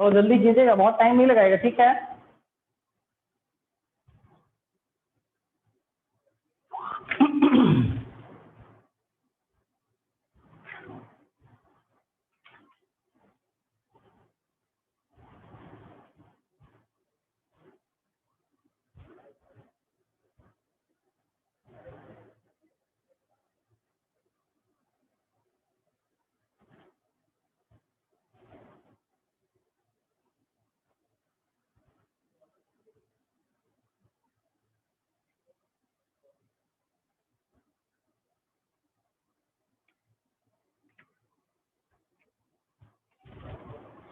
तो जल्दी कीजिएगा, बहुत टाइम नहीं लगाएगा, ठीक है।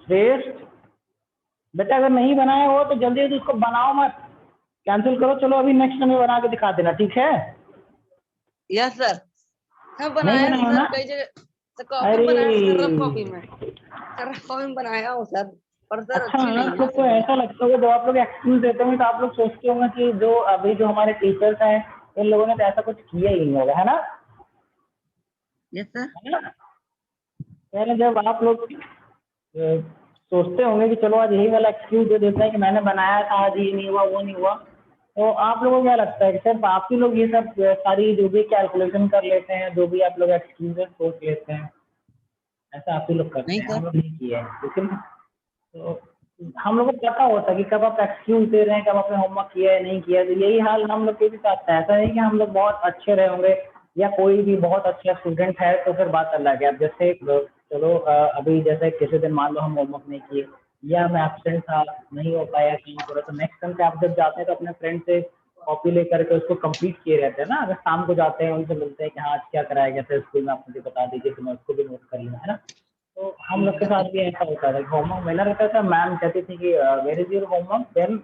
श्रेष्ठ बेटा, अगर नहीं बनाया हो तो जल्दी जल्दी उसको बनाओ मत, कैंसिल करो। चलो अभी नेक्स्ट में बना के दिखा देना, ठीक है। Yes sir. हाँ नहीं बनाया बनाया सर, ना? कई जगह कॉपी में बनाया सर, रफ कॉपी में सर, रफ कॉपी में बनाया हूँ सर, पर सर अच्छा, अच्छी नहीं आप है लोग को ऐसा लगता होगा, जब आप लोग एक्सक्यूज देते होंगे तो आप लोग सोचते होंगे कि जो अभी जो हमारे टीचर्स हैं इन लोगों ने तो ऐसा कुछ किया ही नहीं होगा, है ना? Yes sir. है ना? पहले जब आप लोग सोचते होंगे कि चलो आज यही वाला एक्सक्यूज दे देते हैं कि मैंने बनाया था, आज ये नहीं हुआ वो नहीं हुआ, तो आप लोगों को क्या लगता है कि सिर्फ आप ही लोग ये सब सारी जो भी कैलकुलेशन कर लेते हैं, जो भी आप लोग एक्सक्यूजेस सोच लेते हैं, ऐसा आप ही लोग करते नहीं हैं, सर। हम लोग नहीं किए हैं, लेकिन तो हम लोग को पता होता है कि कब आप एक्सक्यूज दे रहे हैं, कब आपने होमवर्क किया है नहीं किया है। तो यही हाल हम लोग के भी साथ है। ऐसा नहीं कि हम लोग बहुत अच्छे रहे होंगे या कोई भी बहुत अच्छा स्टूडेंट है तो फिर बात अलग है। अब जैसे चलो अभी जैसे किसी दिन मान लो हम होमवर्क नहीं किए या मैं एब्सेंट था, नहीं हो पाया कहीं पर, तो नेक्स्ट टाइम पे आप जब जाते हैं तो अपने फ्रेंड से कॉपी लेकर के उसको कंप्लीट किए रहते हैं ना। अगर शाम को जाते हैं उनसे मिलते हैं कि हाँ आज क्या कराया गया था स्कूल में, आप मुझे बता दीजिए तो मैं उसको भी नोट कर लूँ, है ना। तो हम लोग के साथ भी ऐसा होता था, होमवर्क मिला रहता था, मैम कहती थी कि where is your homework, then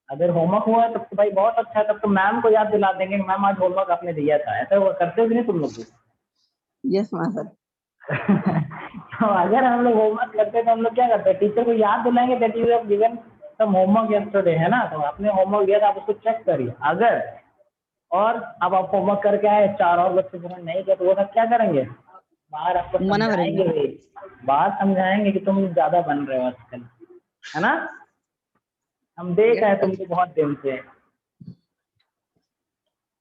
अगर होमवर्क हुआ है तब तो भाई बहुत अच्छा है, तब तो मैम को याद दिला देंगे कि मैम आज होमवर्क आपने दिया था। ऐसा हुआ करते हो कि नहीं तुम लोग भी? Yes sir. तो अगर हम लोग होमवर्क करते हैं तो हम लोग क्या करते हैं, टीचर को याद दिलाएंगे that you have given some homework yesterday, है ना। तो आपने होमवर्क दिया था, आप उसको चेक करिए। अगर और अब आप होमवर्क करके आए, चार और बच्चे जिन्होंने नहीं किया, तो वो सब क्या करेंगे, बाहर आपको मना करेंगे। समझाएंगे, बाहर समझाएंगे कि तुम ज्यादा बन रहे हो आजकल, है ना। हम देख रहे यस हैं सर। तुमको बहुत दिन से।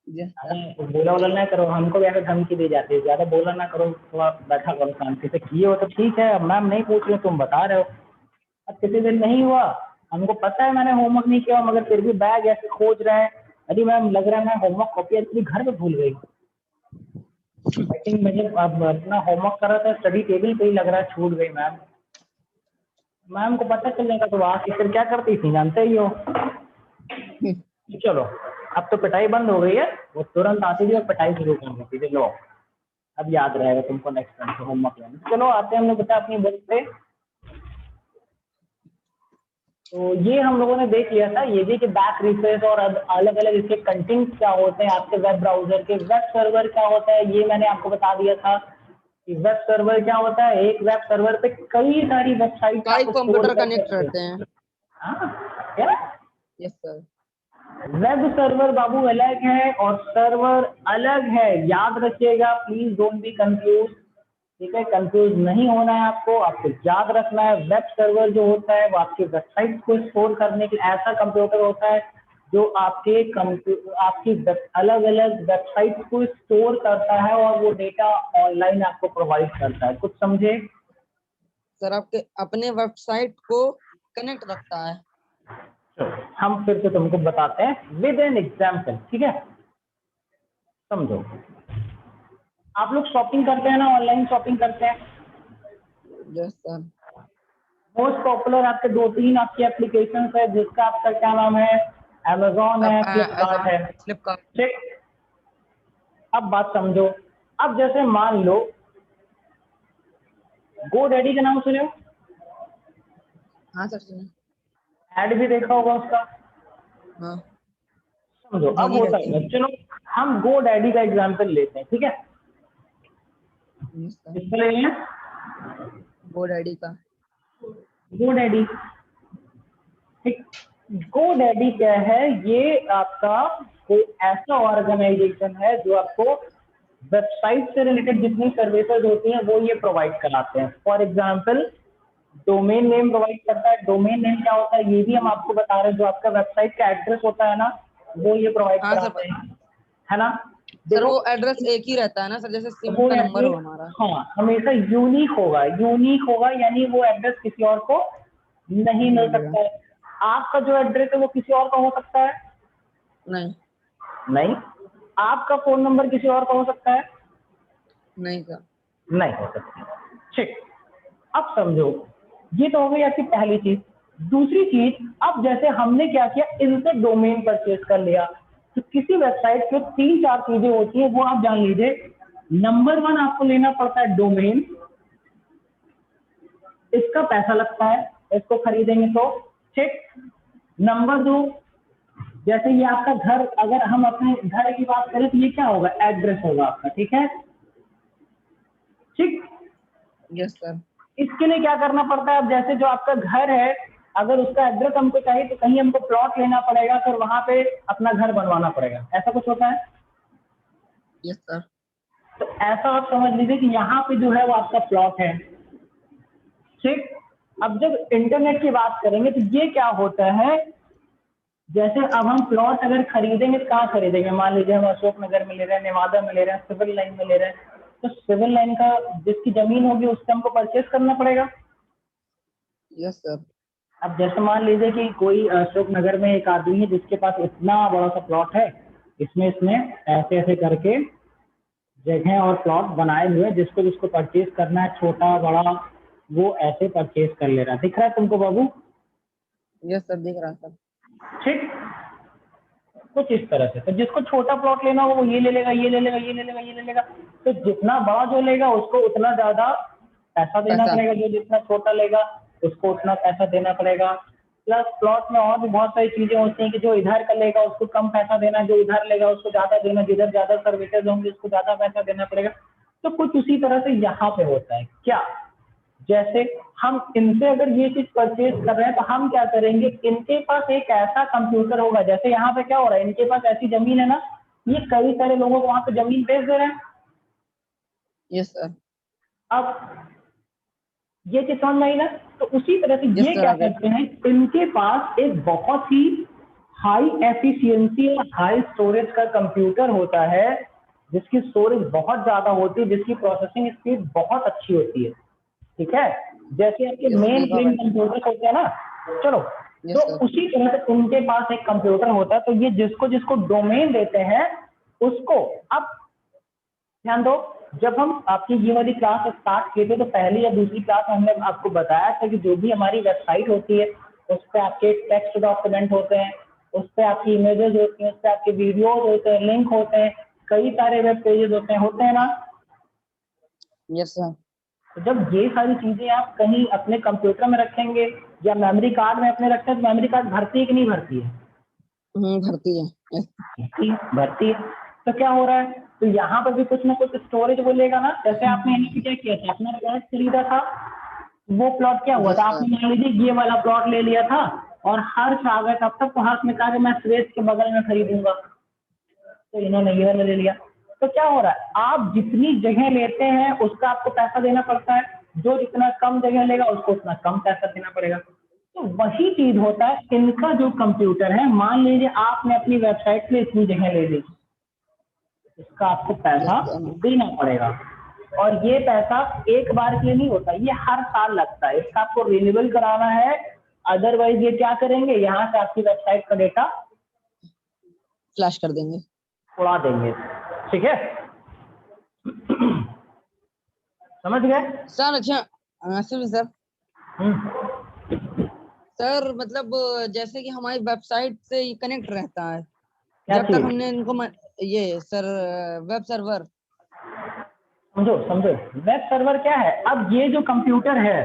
Yes sir. तो बोला बोला ना करो, हमको भी ऐसे धमकी दी जाती है, ज्यादा बोला ना करो, थोड़ा बैठा करो शांति से। किए हो तो ठीक है, अब मैम नहीं पूछ रहे, तुम बता रहे हो। अब किसी दिन नहीं हुआ, हमको पता है मैंने होमवर्क नहीं किया, मगर फिर भी बैग ऐसे खोज रहे हैं, अरे मैम लग रहा है मैं होमवर्क कॉपी एक्चुअली घर में भूल गई। आई थिंक मुझे अब अपना होमवर्क कर रहा था, स्टडी टेबल पे ही लग रहा है छूट गई मैम। मैम को पता चल जाएगा तो आके फिर क्या करती थी जानते ही हो। चलो अब तो पिटाई बंद हो गई है, वो तुरंत आती थी और पिटाई शुरू कर देती थी। लो अब याद रहेगा तुमको नेक्स्ट टाइम से होमवर्क लेना। चलो आते हैं हम लोग बता अपनी बुक पे। तो ये हम लोगों ने देख लिया था ये भी कि बैक रिफ्रेश और अलग अलग इसके कंटेंट क्या होते हैं आपके वेब ब्राउजर के। वेब सर्वर क्या होता है ये मैंने आपको बता दिया था कि वेब सर्वर क्या होता है। एक वेब सर्वर पे कई सारी वेबसाइट कई आप स्टोर कंप्यूटर कर कनेक्ट सकते रहते हैं। हैं। हाँ क्या, यस सर। वेब सर्वर बाबू अलग है और सर्वर अलग है, याद रखिएगा, प्लीज डोंट बी कंफ्यूज। ठीक है, कंफ्यूज नहीं होना है आपको याद रखना है। वेब सर्वर जो होता है वो आपकी वेबसाइट को स्टोर करने के लिए ऐसा कंप्यूटर होता है जो आपकी अलग अलग वेबसाइट को स्टोर करता है और वो डेटा ऑनलाइन आपको प्रोवाइड करता है। कुछ समझे? सर आपके अपने वेबसाइट को कनेक्ट रखता है। हम फिर से तुमको बताते हैं विद एन एग्जाम्पल, ठीक है। समझो, आप लोग शॉपिंग करते हैं ना, ऑनलाइन शॉपिंग करते हैं। Yes sir. मोस्ट पॉपुलर आपके दो तीन आपकी एप्लीकेशन है, जिसका आपका क्या नाम है, अमेजोन है, फ्लिपकार्ट है, फ्लिपकार्ट। ठीक। अब बात समझो, अब जैसे मान लो गो डैडी का नाम सुने हो, हाँ सर सुना। ऐड भी देखा होगा उसका। हाँ। समझो अब धोनी होता रहती है, चलो हम गो डैडी का एग्जाम्पल लेते हैं, ठीक है। है। Yes sir. किसका ले रहे हैं? गो डैडी का। गो डैडी, ठीक। गो डैडी क्या है, ये आपका कोई ऐसा ऑर्गेनाइजेशन है जो आपको वेबसाइट से रिलेटेड जितनी सर्विसेज होती हैं वो ये प्रोवाइड कराते हैं। For example domain name provide करता है। डोमेन नेम क्या होता है ये भी हम आपको बता रहे हैं। जो आपका वेबसाइट का एड्रेस होता है ना वो ये प्रोवाइड हाँ सर, कराते हैं, है ना। सर देखो वो एड्रेस एक ही रहता है ना सर, जैसे सिम वो का नंबर हो एड्रेस, हमारा। हाँ, हमेशा यूनिक होगा। यूनिक होगा यानी वो एड्रेस किसी और को नहीं मिल मिलेगा। सकता है। आपका जो एड्रेस है वो किसी और का हो सकता है? नहीं, नहीं। आपका फोन नंबर किसी और का हो सकता है? नहीं सर। नहीं हो सकती। ठीक, अब समझो, ये तो हो गई आपकी पहली चीज। दूसरी चीज, अब जैसे हमने क्या किया, इनसे डोमेन परचेज कर लिया, तो किसी वेबसाइट के 3-4 चीजें होती है वो आप जान लीजिए। नंबर 1 आपको लेना पड़ता है डोमेन, इसका पैसा लगता है इसको खरीदेंगे तो। ठीक। नंबर 2, जैसे ये आपका घर, अगर हम अपने घर की बात करें तो ये क्या होगा, एड्रेस होगा आपका, ठीक है। ठीक। Yes sir. इसके लिए क्या करना पड़ता है, अब जैसे जो आपका घर है अगर उसका एड्रेस हमको चाहिए तो कहीं हमको प्लॉट लेना पड़ेगा, फिर वहां पे अपना घर बनवाना पड़ेगा, ऐसा कुछ होता है। Yes sir. तो ऐसा आप समझ लीजिए कि यहाँ पे जो है वो आपका प्लॉट है। ठीक। अब जब इंटरनेट की बात करेंगे तो ये क्या होता है, जैसे अब हम प्लॉट अगर खरीदेंगे तो कहाँ खरीदेंगे, मान लीजिए हम अशोक नगर में ले रहे हैं, नेवादा में ले रहे हैं, सिविल लाइन में ले रहे हैं, तो सिविल लाइन का जिसकी जमीन होगी उससे हमको परचेज करना पड़ेगा। Yes sir. अब जैसे मान लीजिए कि कोई अशोक नगर में एक आदमी है जिसके पास इतना बड़ा सा प्लॉट है, इसमें इसने ऐसे ऐसे करके जगह और प्लॉट बनाए हुए हैं, जिसको जिसको परचेज करना है छोटा बड़ा वो ऐसे परचेज कर ले रहा है। दिख रहा है तुमको बाबू? यस सर, दिख रहा सर। ठीक। कुछ इस तरह से, तो जिसको छोटा प्लॉट लेना हो वो ये ले लेगा, ये ले लेगा, ये ले लेगा, ये ले लेगा। तो जितना बड़ा जो लेगा उसको उतना ज्यादा पैसा देना पैसा। पड़ेगा, जो जितना छोटा लेगा उसको उतना पैसा देना पड़ेगा। प्लस प्लॉट में और भी बहुत सारी चीजें होती हैं कि जो इधर का लेगा उसको कम पैसा देना, जो इधर लेगा उसको ज्यादा देना, जिधर ज्यादा सर्विसेज होंगे उसको ज्यादा पैसा देना पड़ेगा। तो कुछ उसी तरह से यहाँ पे होता है क्या, जैसे हम इनसे अगर ये चीज परचेज कर रहे हैं तो हम क्या करेंगे, इनके पास एक ऐसा कंप्यूटर होगा, जैसे यहाँ पे क्या हो रहा है, इनके पास ऐसी जमीन है ना, ये कई सारे लोगों को वहां पे जमीन बेच दे रहे हैं। Yes sir. अब ये चीज समझ में आई ना। तो उसी तरह से यस ये सर, क्या आ गए। करते हैं, इनके पास एक बहुत ही हाई एफिशिएंसी और हाई स्टोरेज का कंप्यूटर होता है, जिसकी स्टोरेज बहुत ज्यादा होती है, जिसकी प्रोसेसिंग स्पीड बहुत अच्छी होती है। ठीक है, जैसे आपके यस सर, मेन देखा फ्रेम भाई। कंप्यूटर होते हैं ना, चलो, तो यस सर। उसी तरह से उनके पास एक कंप्यूटर होता है। तो ये जिसको जिसको डोमेन देते हैं उसको, अब ध्यान दो, जब हम आपकी ये वाली क्लास स्टार्ट किए थे तो पहली या दूसरी क्लास में हमने आपको बताया था कि जो भी हमारी वेबसाइट होती है उस पर आपके टेक्स्ट डॉक्यूमेंट होते हैं, उस पर आपकी इमेजेस होती हैं, उस पर आपके वीडियोज होते हैं, लिंक होते हैं, कई सारे वेब पेजेस होते हैं ना। Yes sir. तो जब ये सारी चीजें आप कहीं अपने कंप्यूटर में रखेंगे या मेमोरी कार्ड में अपने रखते हैं तो मेमोरी कार्ड भरती है कि नहीं भरती है? भरती है। यस। भरती है। तो क्या हो रहा है, तो यहाँ पर भी कुछ ना कुछ स्टोरेज वो लेगा ना। जैसे आपने यहाँ पे क्या किया था, अपना प्लॉट खरीदा था, वो प्लॉट क्या हुआ यस था, सर। आपने मान लीजिए ये वाला प्लॉट ले लिया था और हर्ष आ गया तब तक तो हर्ष ने कहा कि मैं सुरेश के बगल में खरीदूंगा, तो इन्होंने ये वाला ले लिया। तो क्या हो रहा है, आप जितनी जगह लेते हैं उसका आपको पैसा देना पड़ता है, जो जितना कम जगह लेगा उसको उतना कम पैसा देना पड़ेगा। तो वही चीज होता है, इनका जो कंप्यूटर है, मान लीजिए आपने अपनी वेबसाइट पे इतनी जगह ले ली, इसका आपको यस पैसा सर। देना पड़ेगा। और ये पैसा एक बार के लिए नहीं होता, ये हर साल लगता है, इसका आपको रिन्यूअल कराना है। अदरवाइज ये क्या करेंगे, यहाँ से आपकी वेबसाइट का डेटा फ्लैश कर देंगे। उड़ा देंगे। ठीक है, समझ गए? सर अच्छा, सुनिए सर। हम्म, सर मतलब जैसे कि हमारी वेबसाइट से कनेक्ट रहता है, क्या जब तक चीज? हमने इनको ये सर वेब सर्वर। समझो समझो, वेब सर्वर क्या है, अब ये जो कंप्यूटर है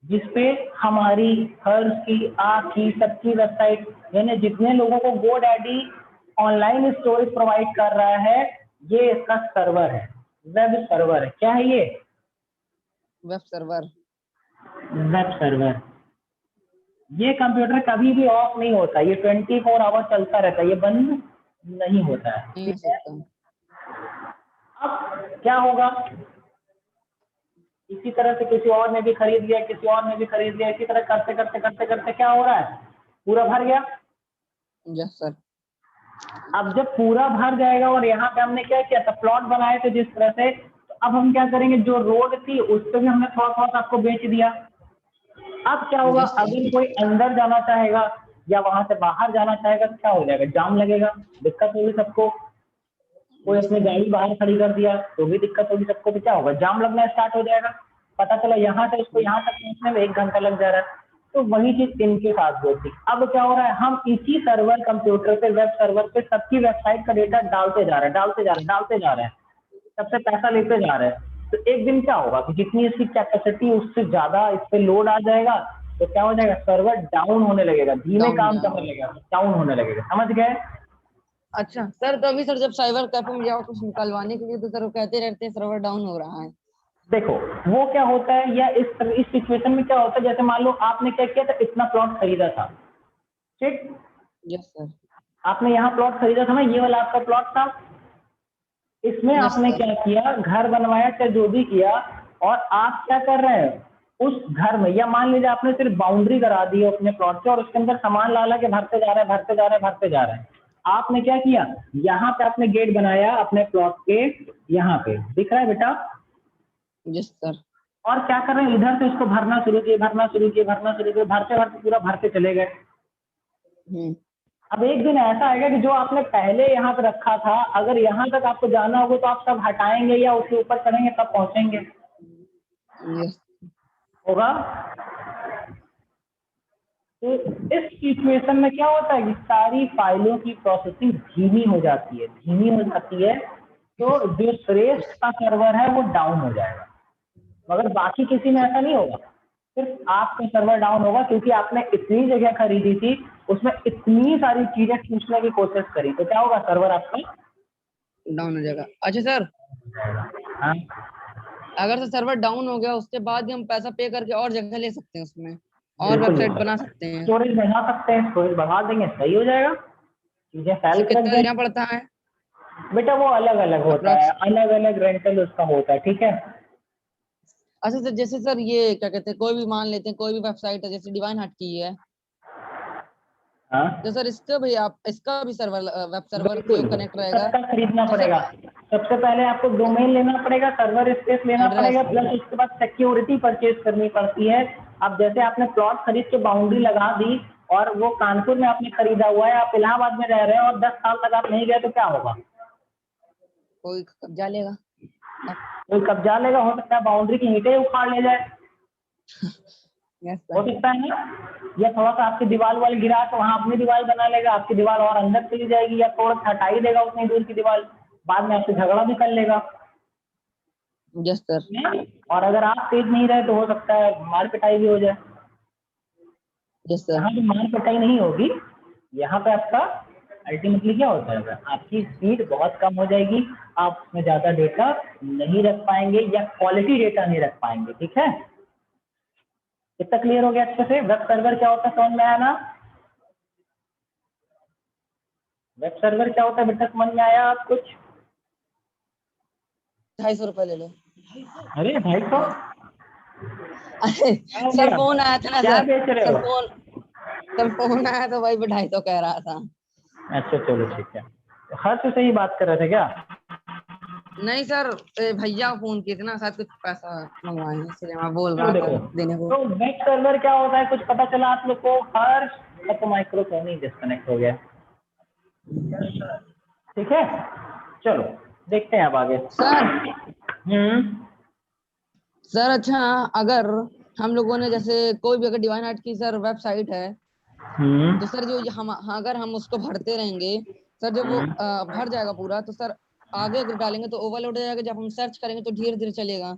जिसपे हमारी हर की आपकी सबकी वेबसाइट, यानी जितने लोगों को GoDaddy ऑनलाइन स्टोरेज प्रोवाइड कर रहा है, ये इसका सर्वर है, वेब सर्वर है। क्या है ये? Web server. Web server. ये कंप्यूटर कभी भी ऑफ नहीं होता, ये 24 आवर चलता रहता है, ये बंद नहीं होता है। नहीं हो सकता। अब क्या होगा, इसी तरह से किसी और ने भी खरीद लिया, किसी और ने भी खरीद लिया, इसी तरह करते करते करते करते क्या हो रहा है, पूरा भर गया। Yes sir. अब जब पूरा भर जाएगा और यहाँ पे हमने क्या किया था, प्लॉट बनाए थे जिस तरह से, तो अब हम क्या करेंगे, जो रोड थी उस पर भी हमने थोड़ा थोड़ा आपको बेच दिया। अब क्या होगा, Yes, sir. अगर कोई अंदर जाना चाहेगा या वहां से बाहर जाना चाहेगा तो क्या हो जाएगा, जाम लगेगा, दिक्कत होगी सबको। कोई अपनी गाड़ी बाहर खड़ी कर दिया तो भी दिक्कत होगी सबको, तो क्या होगा, जाम लगना स्टार्ट हो जाएगा। पता चला यहाँ से उसको यहाँ तक पहुंचने में 1 घंटा लग जा रहा है। तो वही चीज इनके साथ होती। अब क्या हो रहा है, हम इसी सर्वर कंप्यूटर पे, वेब सर्वर पे सबकी वेबसाइट का डेटा डालते जा रहे हैं, डालते जा रहे हैं, डालते जा रहे हैं, सबसे पैसा लेते जा रहे हैं। तो एक दिन क्या होगा कि जितनी इसकी कैपेसिटी उससे ज्यादा इस पे लोड आ जाएगा, तो क्या हो जाएगा, सर्वर डाउन होने लगेगा, धीमे काम करने लगेगा, डाउन होने लगेगा। समझ गए? अच्छा सर, तो अभी सर जब साइबर कैफे में जाओ कुछ निकलवाने के लिए तो सर वो कहते रहते हैं सर्वर डाउन हो रहा है। देखो वो क्या होता है, या इस सिचुएशन में क्या होता है, जैसे मान लो आपने क्या किया था, इतना प्लॉट खरीदा था, ठीक, यस सर। आपने यहाँ प्लॉट खरीदा था ना, ये वाला आपका प्लॉट था। इसमें Yes, आपने sir. क्या किया, घर बनवाया, चाहे जो भी किया, और आप क्या कर रहे हैं, उस घर में, या मान लीजिए आपने सिर्फ बाउंड्री करा दी है अपने प्लॉट से और उसके अंदर सामान ला ला के भरते जा रहे हैं, भरते जा रहे हैं, भरते जा रहे हैं। आपने क्या किया, यहाँ पे आपने गेट बनाया अपने प्लॉट के, यहाँ पे दिख रहा है बेटा, यस सर। और क्या कर रहे हैं, इधर से उसको भरना शुरू किए, भरना शुरू किए, भरना शुरू किए, भरते भरते पूरा भरते चले गए। अब एक दिन ऐसा आएगा कि जो आपने पहले यहाँ पे रखा था, अगर यहाँ तक आपको जाना होगा तो आप सब हटाएंगे या उसके ऊपर चढ़ेंगे तब पहुंचेंगे, यस। होगा। तो इस सिचुएशन में क्या होता है कि सारी फाइलों की प्रोसेसिंग धीमी हो जाती है, धीमी हो जाती है, तो जो श्रेष्ठ का सर्वर है वो डाउन हो जाएगा। मगर बाकी किसी में ऐसा नहीं होगा, सिर्फ आपका सर्वर डाउन होगा, क्योंकि आपने इतनी जगह खरीदी थी, उसमें इतनी सारी चीजें खींचने की कोशिश करी, तो क्या होगा, सर्वर आपका डाउन हो जाएगा। अच्छा सर, हाँ, अगर से सर्वर डाउन हो गया उसके बाद भी हम पैसा पे करके और जगह ले सकते हैं उसमें, और बिल्कुल वेबसाइट बना सकते हैं। स्टोरेज बढ़ा सकते हैं, स्टोरेज बढ़ा देंगे, सही हो जाएगा, चीजें फैल सर के रख कितना देंगे। देना पड़ता है? बेटा वो अलग अलग होता है, अप्रोक्स। अलग अलग रेंटल उसका होता है, ठीक है। अच्छा सर, जैसे सर ये क्या कहते हैं, कोई भी मान लेते हैं कोई भी वेबसाइट है जैसे डिवाइन हट की है, हाँ तो सर इसका भी सर्वर, वेब सर्वर बिल्कुल, जो कनेक्ट रहेगा, सबका खरीदना तो पड़ेगा। सर सबसे पहले आपको डोमेन लेना पड़ेगा, सर्वर स्पेस लेना एड्रेस। पड़ेगा, प्लस उसके बाद सिक्योरिटी परचेज करनी पड़ती है। अब जैसे आपने प्लॉट खरीद के बाउंड्री लगा दी और वो कानपुर में आपने खरीदा हुआ है, आप इलाहाबाद में रह रहे हैं और 10 साल तक आप नहीं गए, तो क्या होगा, कोई कब्जा लेगा। कोई कब्जा लेगा, हो सकता है बाउंड्री की ईंटें उखाड़ ले जाए, यस हो सर। सकता है ना, या थोड़ा सा आपकी दीवार वाल गिरा तो वहां अपनी दीवार बना लेगा, आपकी दीवार और अंदर चली जाएगी, या थोड़ा सा हटा ही देगा उतनी दूर की दीवार, बाद में आपसे झगड़ा भी कर लेगा। Yes sir. और अगर आप तेज नहीं रहे तो हो सकता है मार पिटाई भी हो जाए। Yes sir. यहाँ पे मार पिटाई नहीं होगी, यहाँ पे आपका अल्टीमेटली क्या होता है, आपकी स्पीड बहुत कम हो जाएगी, आप उसमें ज्यादा डेटा नहीं रख पाएंगे या क्वालिटी डेटा नहीं रख पाएंगे, ठीक है। कितना क्लियर हो गया अच्छे से, वेब सर्वर क्या होता है समझ में आया ना, वेब सर्वर क्या होता है बेटा, समझ में आया आप कुछ? 250 रुपए ले लो। अरे 250, अरे सर फोन आया था ना क्या सर, बेच रहे हो? सर फोन आया तो वही 250 कह रहा था। अच्छा चलो ठीक है, हर से सही बात कर रहे थे क्या? नहीं सर, भैया फोन किए थे ना, शायद कुछ पैसा मंगवाए हैं इसलिए मैं बोल चलो रहा था देखो, देने को। तो वेब सर्वर क्या होता है, कुछ पता चला आप लोग को? हर तो माइक्रोफोन ही डिस्कनेक्ट हो गया, ठीक है। चलो देखते हैं अब आगे। सर हम्म, सर अच्छा, अगर हम लोगों ने जैसे कोई भी अगर डिवाइन आर्ट की सर वेबसाइट है, तो सर जो हम अगर हम उसको भरते रहेंगे, सर जब वो भर जाएगा पूरा, तो सर आगे अगर डालेंगे तो ओवरलोड हो जाएगा, जब हम सर्च करेंगे तो धीरे धीरे चलेगा।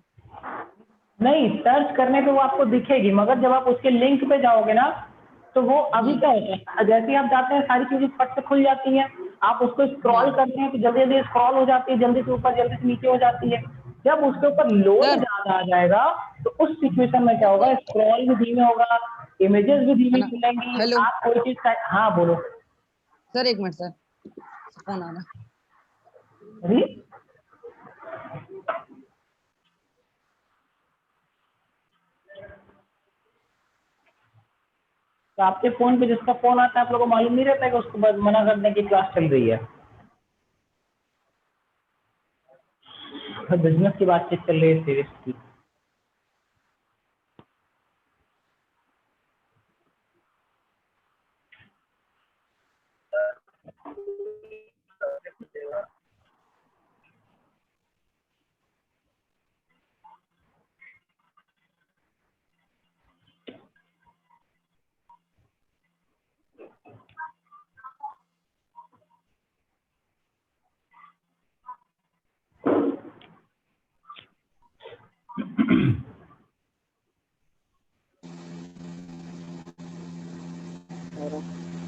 नहीं, सर्च करने पे वो आपको दिखेगी, मगर जब आप उसके लिंक पे जाओगे ना, तो वो अभी क्या होता है, जैसे ही आप जाते हैं सारी चीजें फट से खुल जाती हैं, आप उसको स्क्रॉल करते हैं तो जल्दी जल्दी स्क्रॉल हो जाती है, जल्दी से ऊपर जल्दी से नीचे हो जाती है। जब उसके ऊपर लोड सर ज्यादा आ जाएगा तो उस सिचुएशन में क्या होगा, स्क्रॉल भी धीमे होगा, इमेजेस भी धीमी मिलेंगी। हेलो आप कोई चीज का, हाँ बोलो सर, एक मिनट सर, फोन आ रहा। अरे तो आपके फोन पे जिसका फोन आता है आप लोगों को मालूम नहीं रहता है कि उसको बस मना करने की क्लास चल रही है, बिजनेस की बातचीत चल रही है सीरीज की।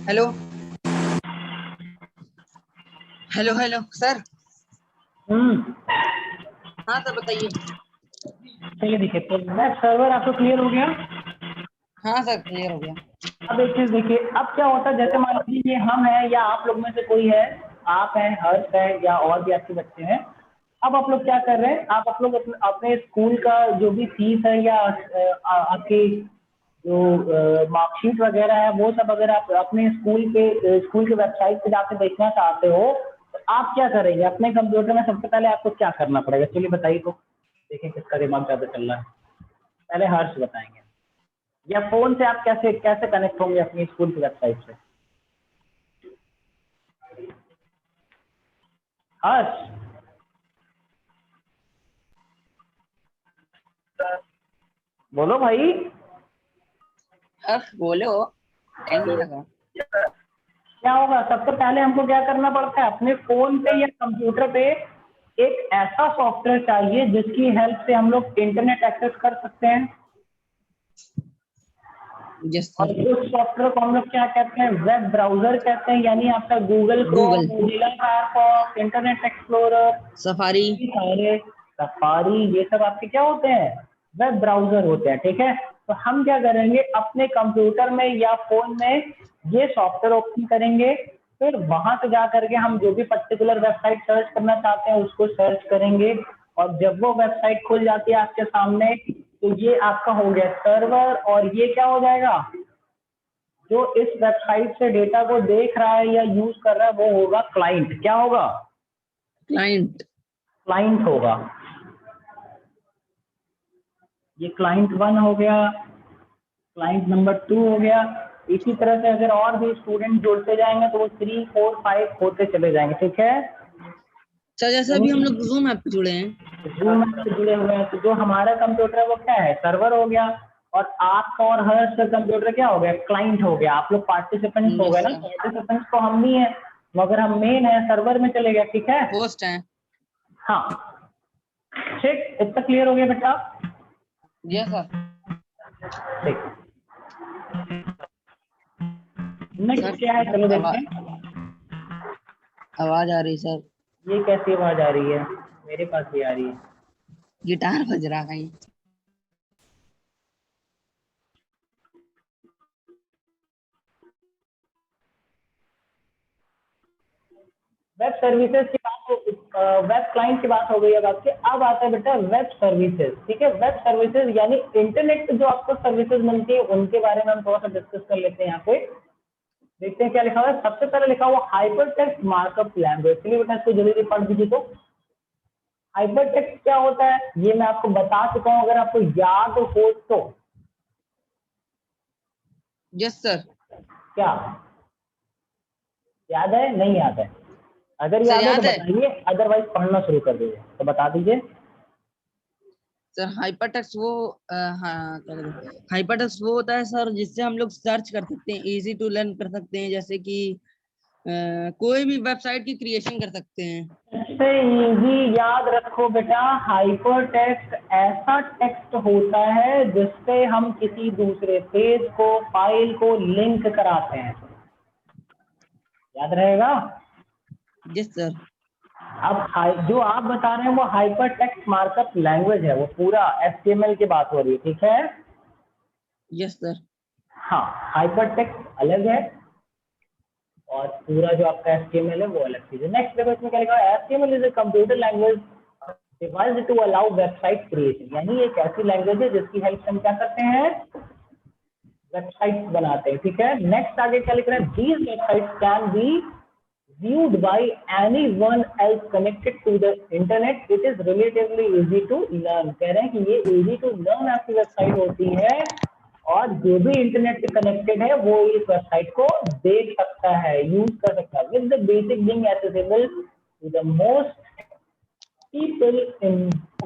Hello hello hello sir. हाँ सर बताइए। चलिए देखिए, तो वेब सर्वर आपको क्लियर हो गया। हाँ सर क्लियर हो गया। अब एक चीज देखिए, अब क्या होता है, जैसे मान लीजिए हम हैं या आप लोग में से कोई है, आप हैं, हर्ष है या और भी आपके बच्चे हैं। अब आप लोग क्या कर रहे हैं, आप लोग अपने स्कूल का जो भी फीस है या आपकी जो मार्कशीट वगैरह है वो सब अगर आप अपने स्कूल के वेबसाइट पे जाके देखना चाहते हो तो आप क्या करेंगे अपने कंप्यूटर में? सबसे पहले आपको क्या करना पड़ेगा, चलिए बताइए तो, देखें किसका दिमाग ज्यादा चल रहा है। पहले हर्ष बताएंगे, या फोन से आप कैसे कैसे कनेक्ट होंगे अपनी स्कूल की वेबसाइट से? हर्ष बोलो भाई। बोलो, टाइम नहीं लगा। क्या होगा, सबसे पहले हमको क्या करना पड़ता है, अपने फोन पे या कंप्यूटर पे एक ऐसा सॉफ्टवेयर चाहिए जिसकी हेल्प से हम लोग इंटरनेट एक्सेस कर सकते हैं। यस और सर। उस सॉफ्टवेयर को हम लोग क्या कहते हैं, वेब ब्राउजर कहते हैं। यानी आपका Google Chrome, Google, Mozilla Firefox, internet explorer, safari. सारे सफारी, ये सब आपके क्या होते हैं, वेब ब्राउजर होते हैं। ठीक है, तो हम क्या करेंगे, अपने कंप्यूटर में या फोन में ये सॉफ्टवेयर ओपन करेंगे, फिर वहां से जा करके हम जो भी पर्टिकुलर वेबसाइट सर्च करना चाहते हैं उसको सर्च करेंगे। और जब वो वेबसाइट खुल जाती है आपके सामने, तो ये आपका हो गया सर्वर, और ये क्या हो जाएगा, जो इस वेबसाइट से डेटा को देख रहा है या यूज कर रहा है वो होगा क्लाइंट। क्या होगा? क्लाइंट। क्लाइंट होगा। ये क्लाइंट 1 हो गया, क्लाइंट नंबर 2 हो गया। इसी तरह से अगर और भी स्टूडेंट जुड़ते जाएंगे तो वो 3, 4, 5 होते चले जाएंगे। ठीक है, सर जैसे अभी हम लोग जूम ऐप पे जुड़े हैं। जूम ऐप से जुड़े हुए हैं, तो जो हमारा कंप्यूटर है वो क्या है, सर्वर हो गया। और आपका और हर्ष का कंप्यूटर क्या हो गया, क्लाइंट हो गया। आप लोग पार्टिसिपेंट्स हो गए यस ना, सर। पार्टिसिपेंट्स तो हम नहीं है, मगर हम मेन है, सर्वर में चले गए। ठीक है, होस्ट है। हाँ ठीक, इतना क्लियर हो गया बेटा? Yes sir. ठीक, नेक्स्ट सर क्या है, चलो देखते हैं। आवाज आ रही सर। ये कैसी आवाज आ रही है? मेरे पास भी आ रही है। गिटार बज रहा कहीं। वेब सर्विसेज की बात हो, वेब क्लाइंट की बात हो गई अब आपकी। अब आता है बेटा वेब सर्विसेज। ठीक है, वेब सर्विसेज यानी इंटरनेट पे जो आपको सर्विसेज मिलती है उनके बारे में हम थोड़ा सा डिस्कस कर लेते हैं। यहाँ पे देखते हैं क्या लिखा हुआ है। सबसे पहले लिखा हुआ हाइपर टेक्स्ट मार्कअप लैंग्वेज। चलिए बेटा इसको जल्दी जल्दी पढ़ दीजिए। तो हाइपर टेक्स्ट क्या होता है ये मैं आपको बता चुका हूँ, अगर आपको याद हो तो। Yes sir. क्या याद है, नहीं याद है? अगर सर याद है तो याद है बताइए, अदरवाइज पढ़ना शुरू कर दीजिए। तो बता दीजिए। सर। हाइपरटेक्स्ट वो हाँ क्या कहते हैं, हाइपरटेक्स्ट वो होता है सर जिससे हम लोग सर्च कर सकते हैं, इजी टू लर्न कर सकते हैं, जैसे कि कोई भी वेबसाइट की क्रिएशन कर सकते हैं। सबसे इजी याद रखो बेटा, हाइपर टेक्स्ट ऐसा टेक्स्ट होता है जिससे हम किसी दूसरे पेज को, फाइल को लिंक कराते हैं। याद रहेगा? Yes sir. अब जो आप बता रहे हैं वो हाइपर टेक्स्ट मार्कअप लैंग्वेज है, वो पूरा HTML की बात हो रही है। ठीक है, यस सर। हाँ, हाइपरटेक्स्ट अलग है और पूरा जो आपका HTML है वो अलग चीज है। नेक्स्ट देखो इसमें क्या लिखा है, HTML is a computer language devised to allow website creation, यानी एक ऐसी लैंग्वेज है जिसकी हेल्प से हम क्या करते हैं, वेबसाइट बनाते हैं। ठीक है, नेक्स्ट आगे क्या लिख रहे हैं, these websites can be viewed by anyone else connected to the internet, it is relatively easy to learn। कह रहे हैं कि ये easy to learn आपकी वेबसाइट होती है और जो भी इंटरनेट से कनेक्टेड है वो इस वेबसाइट को देख सकता है, यूज कर सकता है, with the basic being accessible to the most people in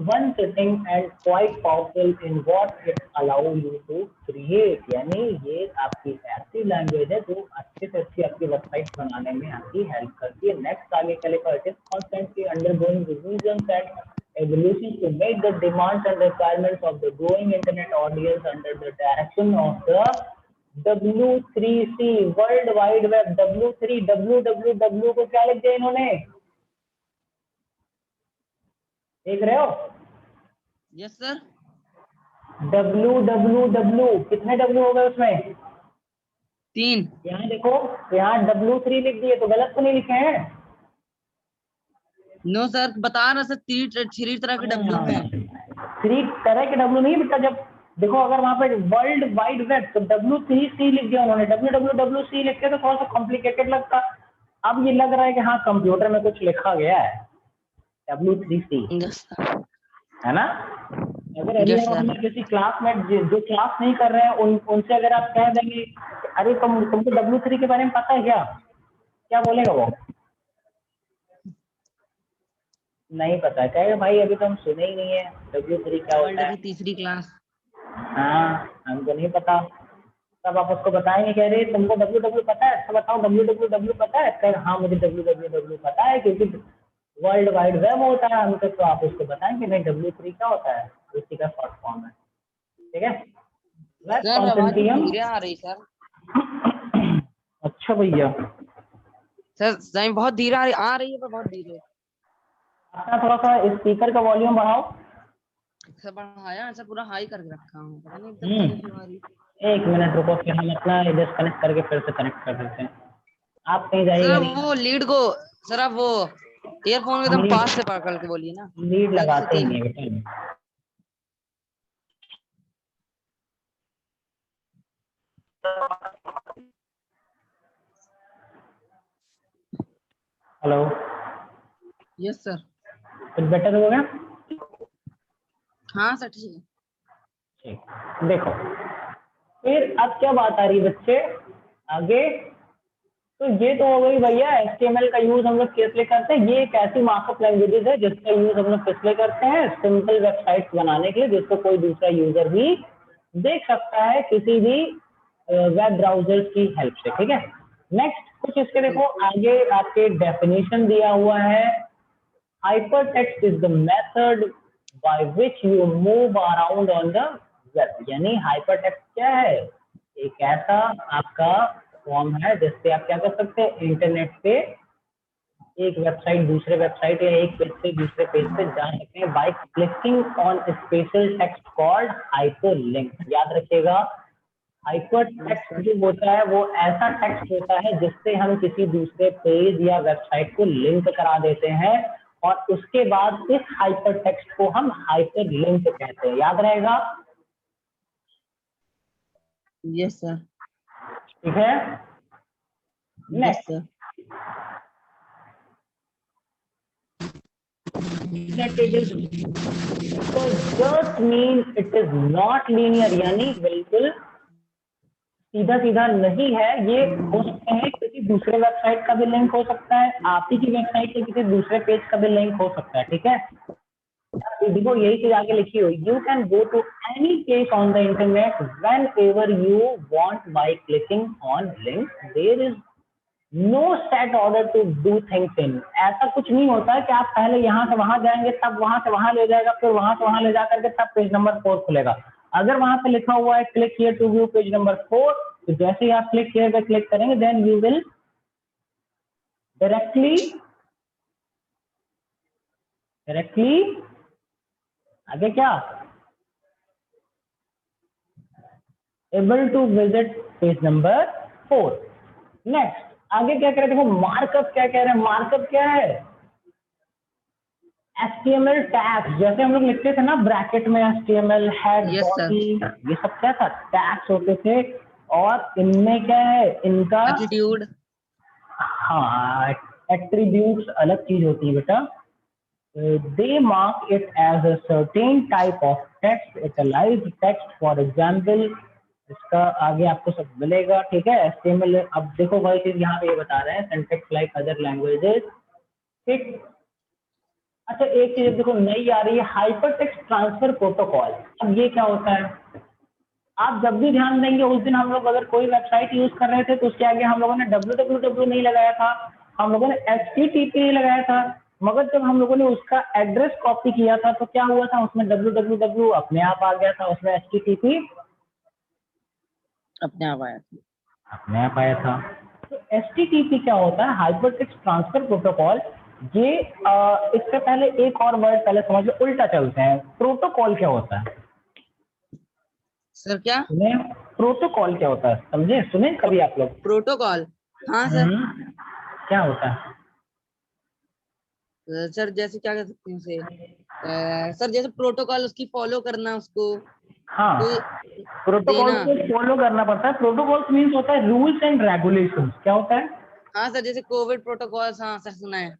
one setting and quite powerful in what it allow you to create। यानी ये आपकी ऐसी लैंग्वेज है जो अच्छे से अच्छी आपकी वेबसाइट बनाने में आपकी हेल्प करती है। नेक्स्ट आगे क्या लिखा है, it is constantly undergoing revision and evolution to meet the demands and requirements of the growing internet audience under the direction of the W3C world wide web. W3 WWW को क्या लिख दिया इन्होंने, देख रहे हो? Yes sir. WWW कितने W हो गए उसमें, 3। यहाँ देखो, यहाँ W3 लिख दिए तो गलत तो नहीं लिखे हैं? नो सर, बता रहा सर 3 तरह के डब्ल्यू हैं। 3 तरह के W नहीं बेटा, जब देखो अगर वहां पे वर्ल्ड वाइड वेब तो W3C लिख दिया उन्होंने, WWWC लिख के तो थोड़ा सा कॉम्प्लिकेटेड लगता। अब ये लग रहा है कि हाँ कंप्यूटर में कुछ लिखा गया है, W3C है ना। अगर अभी यस हम सर। अपने किसी क्लास में जो क्लास नहीं कर रहे हैं उनसे अगर आप कह देंगे अरे तुमको W3 के बारे में पता है क्या, क्या बोलेगा वो? नहीं पता है, कहेगा भाई अभी तो हम सुने ही नहीं है W3 क्या होता वर्ल्ड है। की तीसरी क्लास। हाँ, हमको नहीं पता। तब आप उसको बताएंगे कि अरे तुमको WW पता है, तो बताओ WWW पता है, कहेगा हाँ मुझे WWW पता है क्योंकि वर्ल्ड वाइड वेब होता है हमको। तो आप उसको बताएंगे नहीं W3 क्या होता है, उसी का शॉर्ट फॉर्म है। ठीक है, वेब सर आवाज कॉन्सोर्टियम। धीरे आ रही सर। अच्छा भैया, सर सही बहुत धीरे आ रही है, पर बहुत धीरे। अपना थोड़ा सा स्पीकर का वॉल्यूम बढ़ाओ। सर बढ़ाया सर, पूरा हाई करके रखा हूँ, पता नहीं एकदम धीरे क्यों आ रही। एक मिनट रुको, फिर हम अपना डिस्कनेक्ट करके फिर से कनेक्ट कर देते हैं। आप कहीं सर जाइएगा नहीं, वो लीड को, सर आप वो ईयरफोन हम एकदम लीड पास से पकड़ के बोलिए ना, लीड ताकि से लगाते ही तेज। नहीं है बेटा। Hello, yes sir. कुछ बेटर हो गया? हाँ सर ठीक है। ठीक, देखो फिर अब क्या बात आ रही है बच्चे आगे। तो ये तो हो गई भैया HTML का यूज हम लोग किस लिए करते हैं, ये एक ऐसी मार्कअप लैंग्वेजेस है जिसका यूज हम लोग किस लिए करते हैं, सिंपल वेबसाइट्स बनाने के लिए जिसको कोई दूसरा यूजर भी देख सकता है किसी भी वेब ब्राउजर की हेल्प से। ठीक है, नेक्स्ट कुछ इसके देखो आगे आपके डेफिनेशन दिया हुआ है। Hypertext is the method by which you move around on the web. यानी हाइपरटेक्स्ट क्या है, एक ऐसा आपका फॉर्म है जिससे आप क्या कर सकते हैं, इंटरनेट पे एक वेबसाइट दूसरे वेबसाइट या एक पेज से दूसरे पेज पे जा सकते हैं by clicking on special text called hyperlink. याद रखिएगा, हाइपर टेक्स्ट जो होता है वो ऐसा टेक्स्ट होता है जिससे हम किसी दूसरे पेज या वेबसाइट को लिंक करा देते हैं और उसके बाद इस हाइपर टेक्स्ट को हम हाइपर लिंक कहते हैं। याद रहेगा? Yes sir. ठीक है, yes next sir. that it is so just mean it is not linear, यानी बिल्कुल सीधा सीधा नहीं है। ये हो सकता है किसी दूसरे वेबसाइट का भी लिंक हो सकता है, आप ही की वेबसाइट के किसी दूसरे पेज का भी लिंक हो सकता है। ठीक है, देखो यही चीज आगे लिखी हुई, you can go to any place on the internet whenever you want by clicking on link, there is no set order to do things in. ऐसा कुछ नहीं होता कि आप पहले यहाँ से वहां जाएंगे तब वहां से वहां ले जाएगा, फिर वहां से वहां ले जाकर के तब पेज नंबर 4 खुलेगा। अगर वहां पे लिखा हुआ है click here to view page number 4, तो जैसे ही आप क्लिक हियर पे क्लिक करेंगे देन यू विल डायरेक्टली आगे क्या able to visit page number 4। Next आगे क्या कह रहे हैं, देखो मार्कअप क्या कह रहे हैं। मार्कअप क्या है, HTML टैग्स, जैसे हम लोग लिखते थे ना ब्रैकेट में HTML head yes sir. Body, ये सब क्या था, टैग्स होते थे। और इनमें क्या है, इनका एटीट्यूड, हाँ एट्रीब्यूट्स अलग चीज होती है बेटा। They mark it as a certain type of text, italicized text for example. इसका आगे आपको सब मिलेगा, ठीक है। HTML अब देखो वही चीज यहाँ पे ये बता रहे हैं, सिंटैक्स लाइक अदर लैंग्वेजेस, ठीक। अच्छा एक चीज देखो नई आ रही है, हाइपर टेक्स्ट ट्रांसफर प्रोटोकॉल। अब ये क्या होता है, आप जब भी ध्यान देंगे उस दिन हम लोग अगर कोई वेबसाइट यूज कर रहे थे तो उसके आगे हम लोगों ने www नहीं लगाया था, हम लोगों ने HTTP नहीं लगाया था। मगर जब हम लोगों ने उसका एड्रेस कॉपी किया था तो क्या हुआ था, उसमें www अपने आप आ गया था, उसमें HTTP अपने आप आया था। अपने आप आया था। तो HTTP क्या होता है, हाइपर टेक्स्ट ट्रांसफर प्रोटोकॉल। ये इससे पहले एक और वर्ड पहले समझ लो, उल्टा चलते हैं। प्रोटोकॉल क्या होता है, सर क्या? सुने प्रोटोकॉल क्या होता है, समझे सुने कभी आप लोग? प्रोटोकॉल, हाँ सर। क्या होता है? सर जैसे क्या कह सकते हैं उसे, सर जैसे प्रोटोकॉल उसकी फॉलो करना, उसको हाँ, कोई प्रोटोकॉल देना। को फॉलो करना पड़ता है। प्रोटोकॉल मीन्स होता है रूल्स एंड रेगुलेशंस। क्या होता है? हाँ सर, जैसे कोविड प्रोटोकॉल्स, हाँ सर सुना है।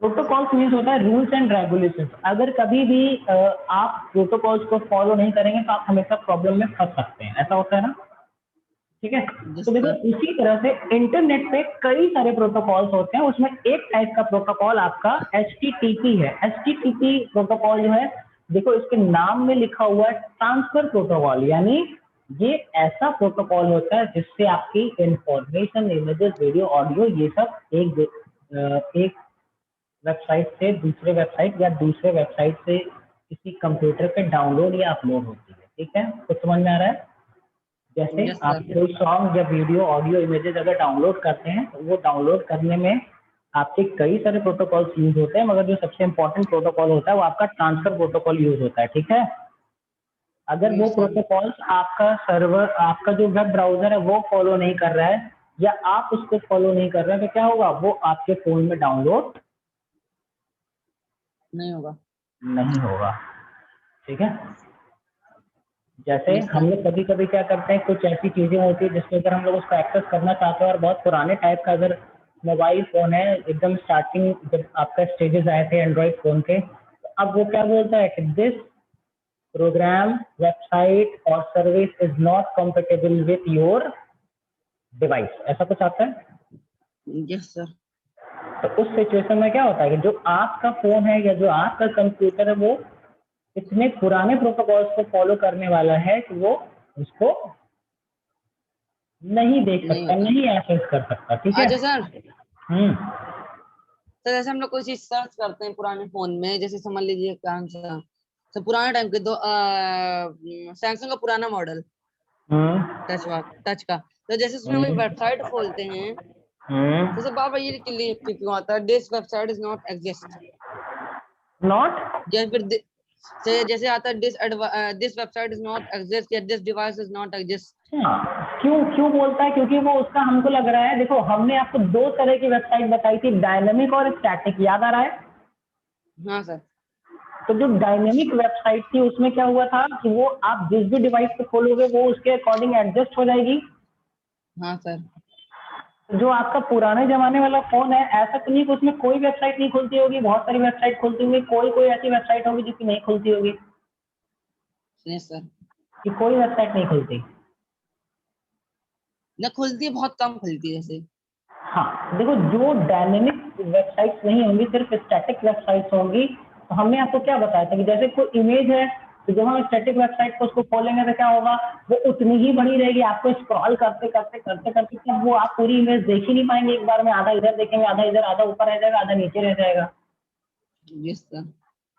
प्रोटोकॉल्स मीन्स होता है रूल्स एंड रेगुलेशंस। अगर कभी भी आप प्रोटोकॉल्स को फॉलो नहीं करेंगे तो आप हमेशा प्रॉब्लम में फंस सकते हैं, ऐसा होता है ना, ठीक है। तो यस देखो सर। इसी तरह से इंटरनेट पे कई सारे प्रोटोकॉल्स होते हैं, उसमें एक टाइप का प्रोटोकॉल आपका HTTP है। HTTP प्रोटोकॉल जो है, देखो इसके नाम में लिखा हुआ है ट्रांसफर प्रोटोकॉल, यानी ये ऐसा प्रोटोकॉल होता है जिससे आपकी इंफॉर्मेशन, इमेजेस, वीडियो, ऑडियो, ये सब एक वेबसाइट से दूसरे वेबसाइट या दूसरे वेबसाइट से किसी कंप्यूटर पे डाउनलोड या अपलोड होती है, ठीक है। कुछ समझ में आ रहा है? जैसे यस आप सर। कोई सॉन्ग या वीडियो, ऑडियो, इमेजेस अगर डाउनलोड करते हैं तो वो डाउनलोड करने में आपके कई सारे प्रोटोकॉल्स यूज होते हैं, मगर जो सबसे इंपॉर्टेंट प्रोटोकॉल होता है वो आपका ट्रांसफर प्रोटोकॉल यूज होता है, ठीक है। अगर वो यस सर। प्रोटोकॉल्स आपका सर्वर, आपका जो वेब ब्राउजर है वो फॉलो नहीं कर रहा है या आप उसको फॉलो नहीं कर रहे हैं तो क्या होगा, वो आपके फोन में डाउनलोड नहीं होगा। नहीं होगा, ठीक है। जैसे यस हम सर। लोग कभी कभी क्या करते हैं, कुछ ऐसी चीजें होती है जिसके अगर हम लोग उसको एक्सेस करना चाहते हैं और बहुत पुराने टाइप का अगर मोबाइल फोन है, एकदम स्टार्टिंग जब आपका स्टेजेस आए थे एंड्रॉइड फोन के, तो अब वो क्या बोलता है कि दिस प्रोग्राम, वेबसाइट और service is not compatible with your device, ऐसा कुछ आता है। Yes sir. तो उस सिचुएशन में क्या होता है कि जो आपका फोन है या जो आपका कंप्यूटर है वो इतने पुराने प्रोटोकॉल्स को फॉलो करने वाला है कि वो उसको नहीं देख नहीं सकता, होगा। नहीं एक्सेस कर सकता, ठीक है। अच्छा सर, हम्म। तो जैसे हम लोग कोई चीज सर्च करते हैं पुराने फोन में, जैसे समझ लीजिए कौन सा, तो पुराने टाइम के दो सैमसंग का पुराना मॉडल, हम्म। टच का, तो जैसे उसमें कोई हम्म। वेबसाइट खोलते हैं, हम्म। जैसे बार बार ये क्यों आता है, this website is not exist, not. या फिर जैसे आता है this website is not exist या this device is not exist. हाँ, क्यों क्यों बोलता है, क्योंकि वो उसका हमको लग रहा है, देखो हमने आपको दो तरह की वेबसाइट बताई थी, डायनेमिक और स्टैटिक, याद आ रहा है? हाँ सर। तो जो डायनेमिक वेबसाइट थी उसमें क्या हुआ था कि वो आप जिस भी डिवाइस पे खोलोगे वो उसके अकॉर्डिंग एडजस्ट हो जाएगी। हाँ सर। जो आपका पुराने जमाने वाला फोन है, ऐसा तो नहीं कि उसमें कोई वेबसाइट नहीं खुलती होगी, बहुत सारी वेबसाइट खुलती होंगी, कोई कोई ऐसी वेबसाइट होगी जिसकी नहीं खुलती होगी, यस सर। कि कोई वेबसाइट नहीं खुलती। न खुलती है, बहुत कम खुलती है जैसे। हाँ देखो, जो डायनेमिक वेबसाइट्स नहीं होंगी, सिर्फ स्टैटिक वेबसाइट्स होंगी। तो हमने आपको क्या बताया था कि जैसे कोई इमेज है तो जब हम स्टैटिक वेबसाइट को उसको खोलेंगे तो क्या होगा, वो उतनी ही बड़ी रहेगी, आपको स्क्रॉल करते करते करते करते तब वो आप पूरी इमेज देख ही नहीं पाएंगे एक बार में, आधा इधर देखेंगे, आधा इधर, आधा ऊपर रह जाएगा, आधा नीचे रह जाएगा, यस सर।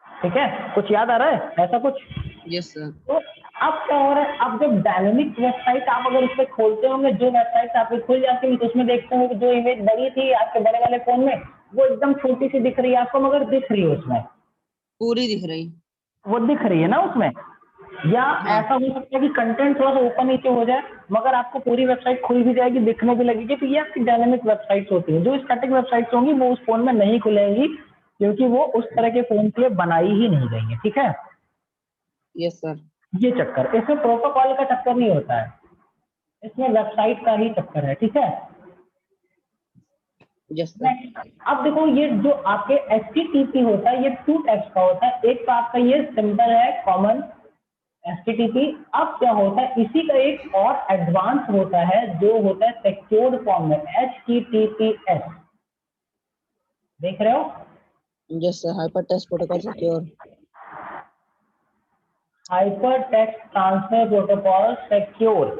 ठीक है। कुछ याद आ रहा है ऐसा कुछ? Yes sir. तो अब क्या हो रहा है, अब जब डायनेमिक वेबसाइट आप अगर उस पर खोलते होंगे, जो वेबसाइट आपकी खुल जाती है तो उसमें देखते होंगे जो इमेज बड़ी थी आपके बड़े वाले फोन में वो एकदम छोटी सी दिख रही है आपको, मगर दिख रही है उसमें, पूरी दिख रही। वो दिख रही है ना उसमें। या हाँ। ऐसा हो सकता है कि कंटेंट थोड़ा सा ऊपर नीचे हो जाए, मगर आपको पूरी वेबसाइट खुल भी जाएगी, दिखने भी लगेगी। तो ये आपकी डायनेमिक वेबसाइट्स होती हैं। जो स्टैटिक वेबसाइट्स होंगी वो उस फोन में नहीं खुलेंगी, क्योंकि वो उस तरह के फोन के लिए बनाई ही नहीं गई है। ठीक है, यस सर। ये चक्कर, इसमें प्रोटोकॉल का चक्कर नहीं होता है, इसमें वेबसाइट का ही चक्कर है। ठीक है, यस सर। अब देखो ये जो आपके HTTP होता है, ये 2 टाइप्स का होता है। एक तो आपका ये सिंपल है, कॉमन HTTP। अब क्या होता है, इसी का एक और एडवांस होता है जो होता है सिक्योर्ड फॉर्म में, HTTPS। देख रहे हो? Yes sir, hyper text protocol secure. Hyper text transfer protocol secure.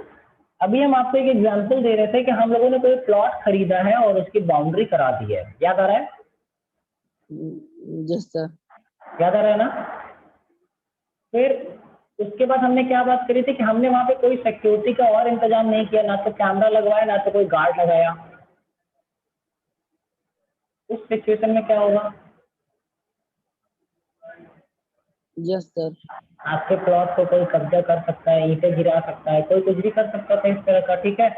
अभी हम आपको एक एग्जांपल दे रहे थे कि हम लोगों ने कोई प्लॉट खरीदा है और उसकी बाउंड्री करा दी है। याद आ रहा है? Yes sir. याद आ रहा है ना? फिर उसके बाद हमने क्या बात करी थी कि हमने वहां पे कोई सिक्योरिटी का और इंतजाम नहीं किया, ना तो कैमरा लगवाया, ना तो कोई गार्ड लगाया। उस सिचुएशन में क्या होगा? Yes sir. आपके प्लॉट को कोई कब्जा कर सकता है, ईंटें गिरा सकता है, कोई कुछ भी कर सकता था इस तरह का। ठीक है,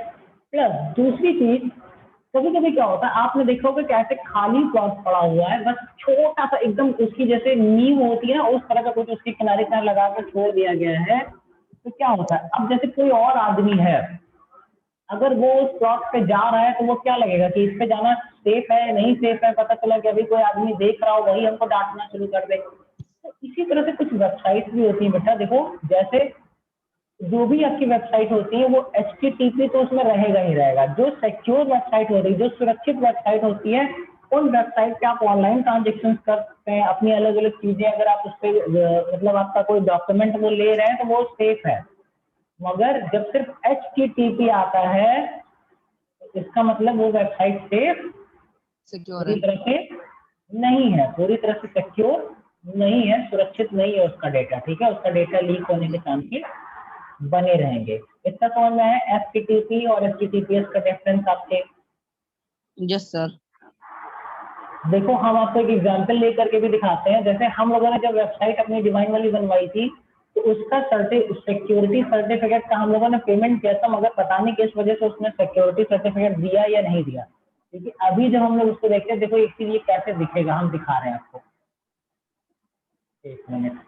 प्लस दूसरी चीज, कभी कभी क्या होता है, आपने देखा होगा कि ऐसे खाली प्लॉट पड़ा हुआ है, बस छोटा सा एकदम उसकी जैसे नींव होती है ना, उस तरह का कुछ उसके किनारे किनारे लगा कर छोड़ दिया गया है। तो क्या होता है, अब जैसे कोई और आदमी है, अगर वो उस प्लॉट पे जा रहा है तो वो क्या लगेगा कि इस पे जाना सेफ है नहीं सेफ है, पता चला कि अभी कोई आदमी देख रहा हो, वही हमको डांटना शुरू कर दे। तो इसी तरह से कुछ वेबसाइट भी होती है बेटा। देखो, जैसे जो भी आपकी वेबसाइट होती है वो HTTP तो उसमें रहेगा ही रहेगा। जो सिक्योर वेबसाइट हो रही, जो सुरक्षित वेबसाइट होती है, उन वेबसाइट पे आप ऑनलाइन ट्रांजेक्शन कर सकते हैं, अपनी अलग अलग चीजें, अगर आप उस पर मतलब आपका कोई डॉक्यूमेंट वो ले रहे हैं तो वो सेफ है। मगर जब सिर्फ HTTP आता है, तो इसका मतलब वो वेबसाइट सेफ सिक्योर पूरी है। तरह से नहीं है, पूरी तरह से सिक्योर नहीं है, सुरक्षित नहीं है उसका डेटा। ठीक है, उसका डेटा लीक होने के चांसेस बने रहेंगे। इतना समझ में है HTTP और HTTPS का डिफरेंस आपके? Yes sir. देखो, हम आपको एक एग्जांपल लेकर के भी दिखाते हैं। जैसे हम लोगों ने जब वेबसाइट अपनी डिवाइन वाली बनवाई थी, तो उसका सिक्योरिटी सर्टिफिकेट का हम लोगों ने पेमेंट किया था, मगर पता नहीं किस वजह से उसने सिक्योरिटी सर्टिफिकेट दिया या नहीं दिया। क्योंकि अभी जब हम लोग उसको देखते हैं, देखो एक चीज ये कैसे दिखेगा, हम दिखा रहे हैं आपको, एक मिनट।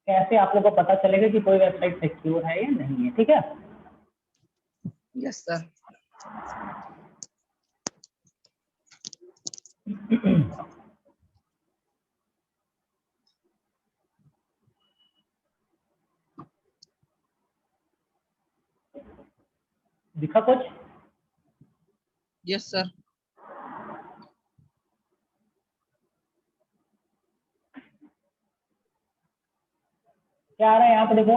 कैसे आप लोग को पता चलेगा कि कोई वेबसाइट सिक्योर है या नहीं है। ठीक है, यस सर। दिखा कुछ? Yes sir. क्या आ रहा है यहाँ पे? देखो,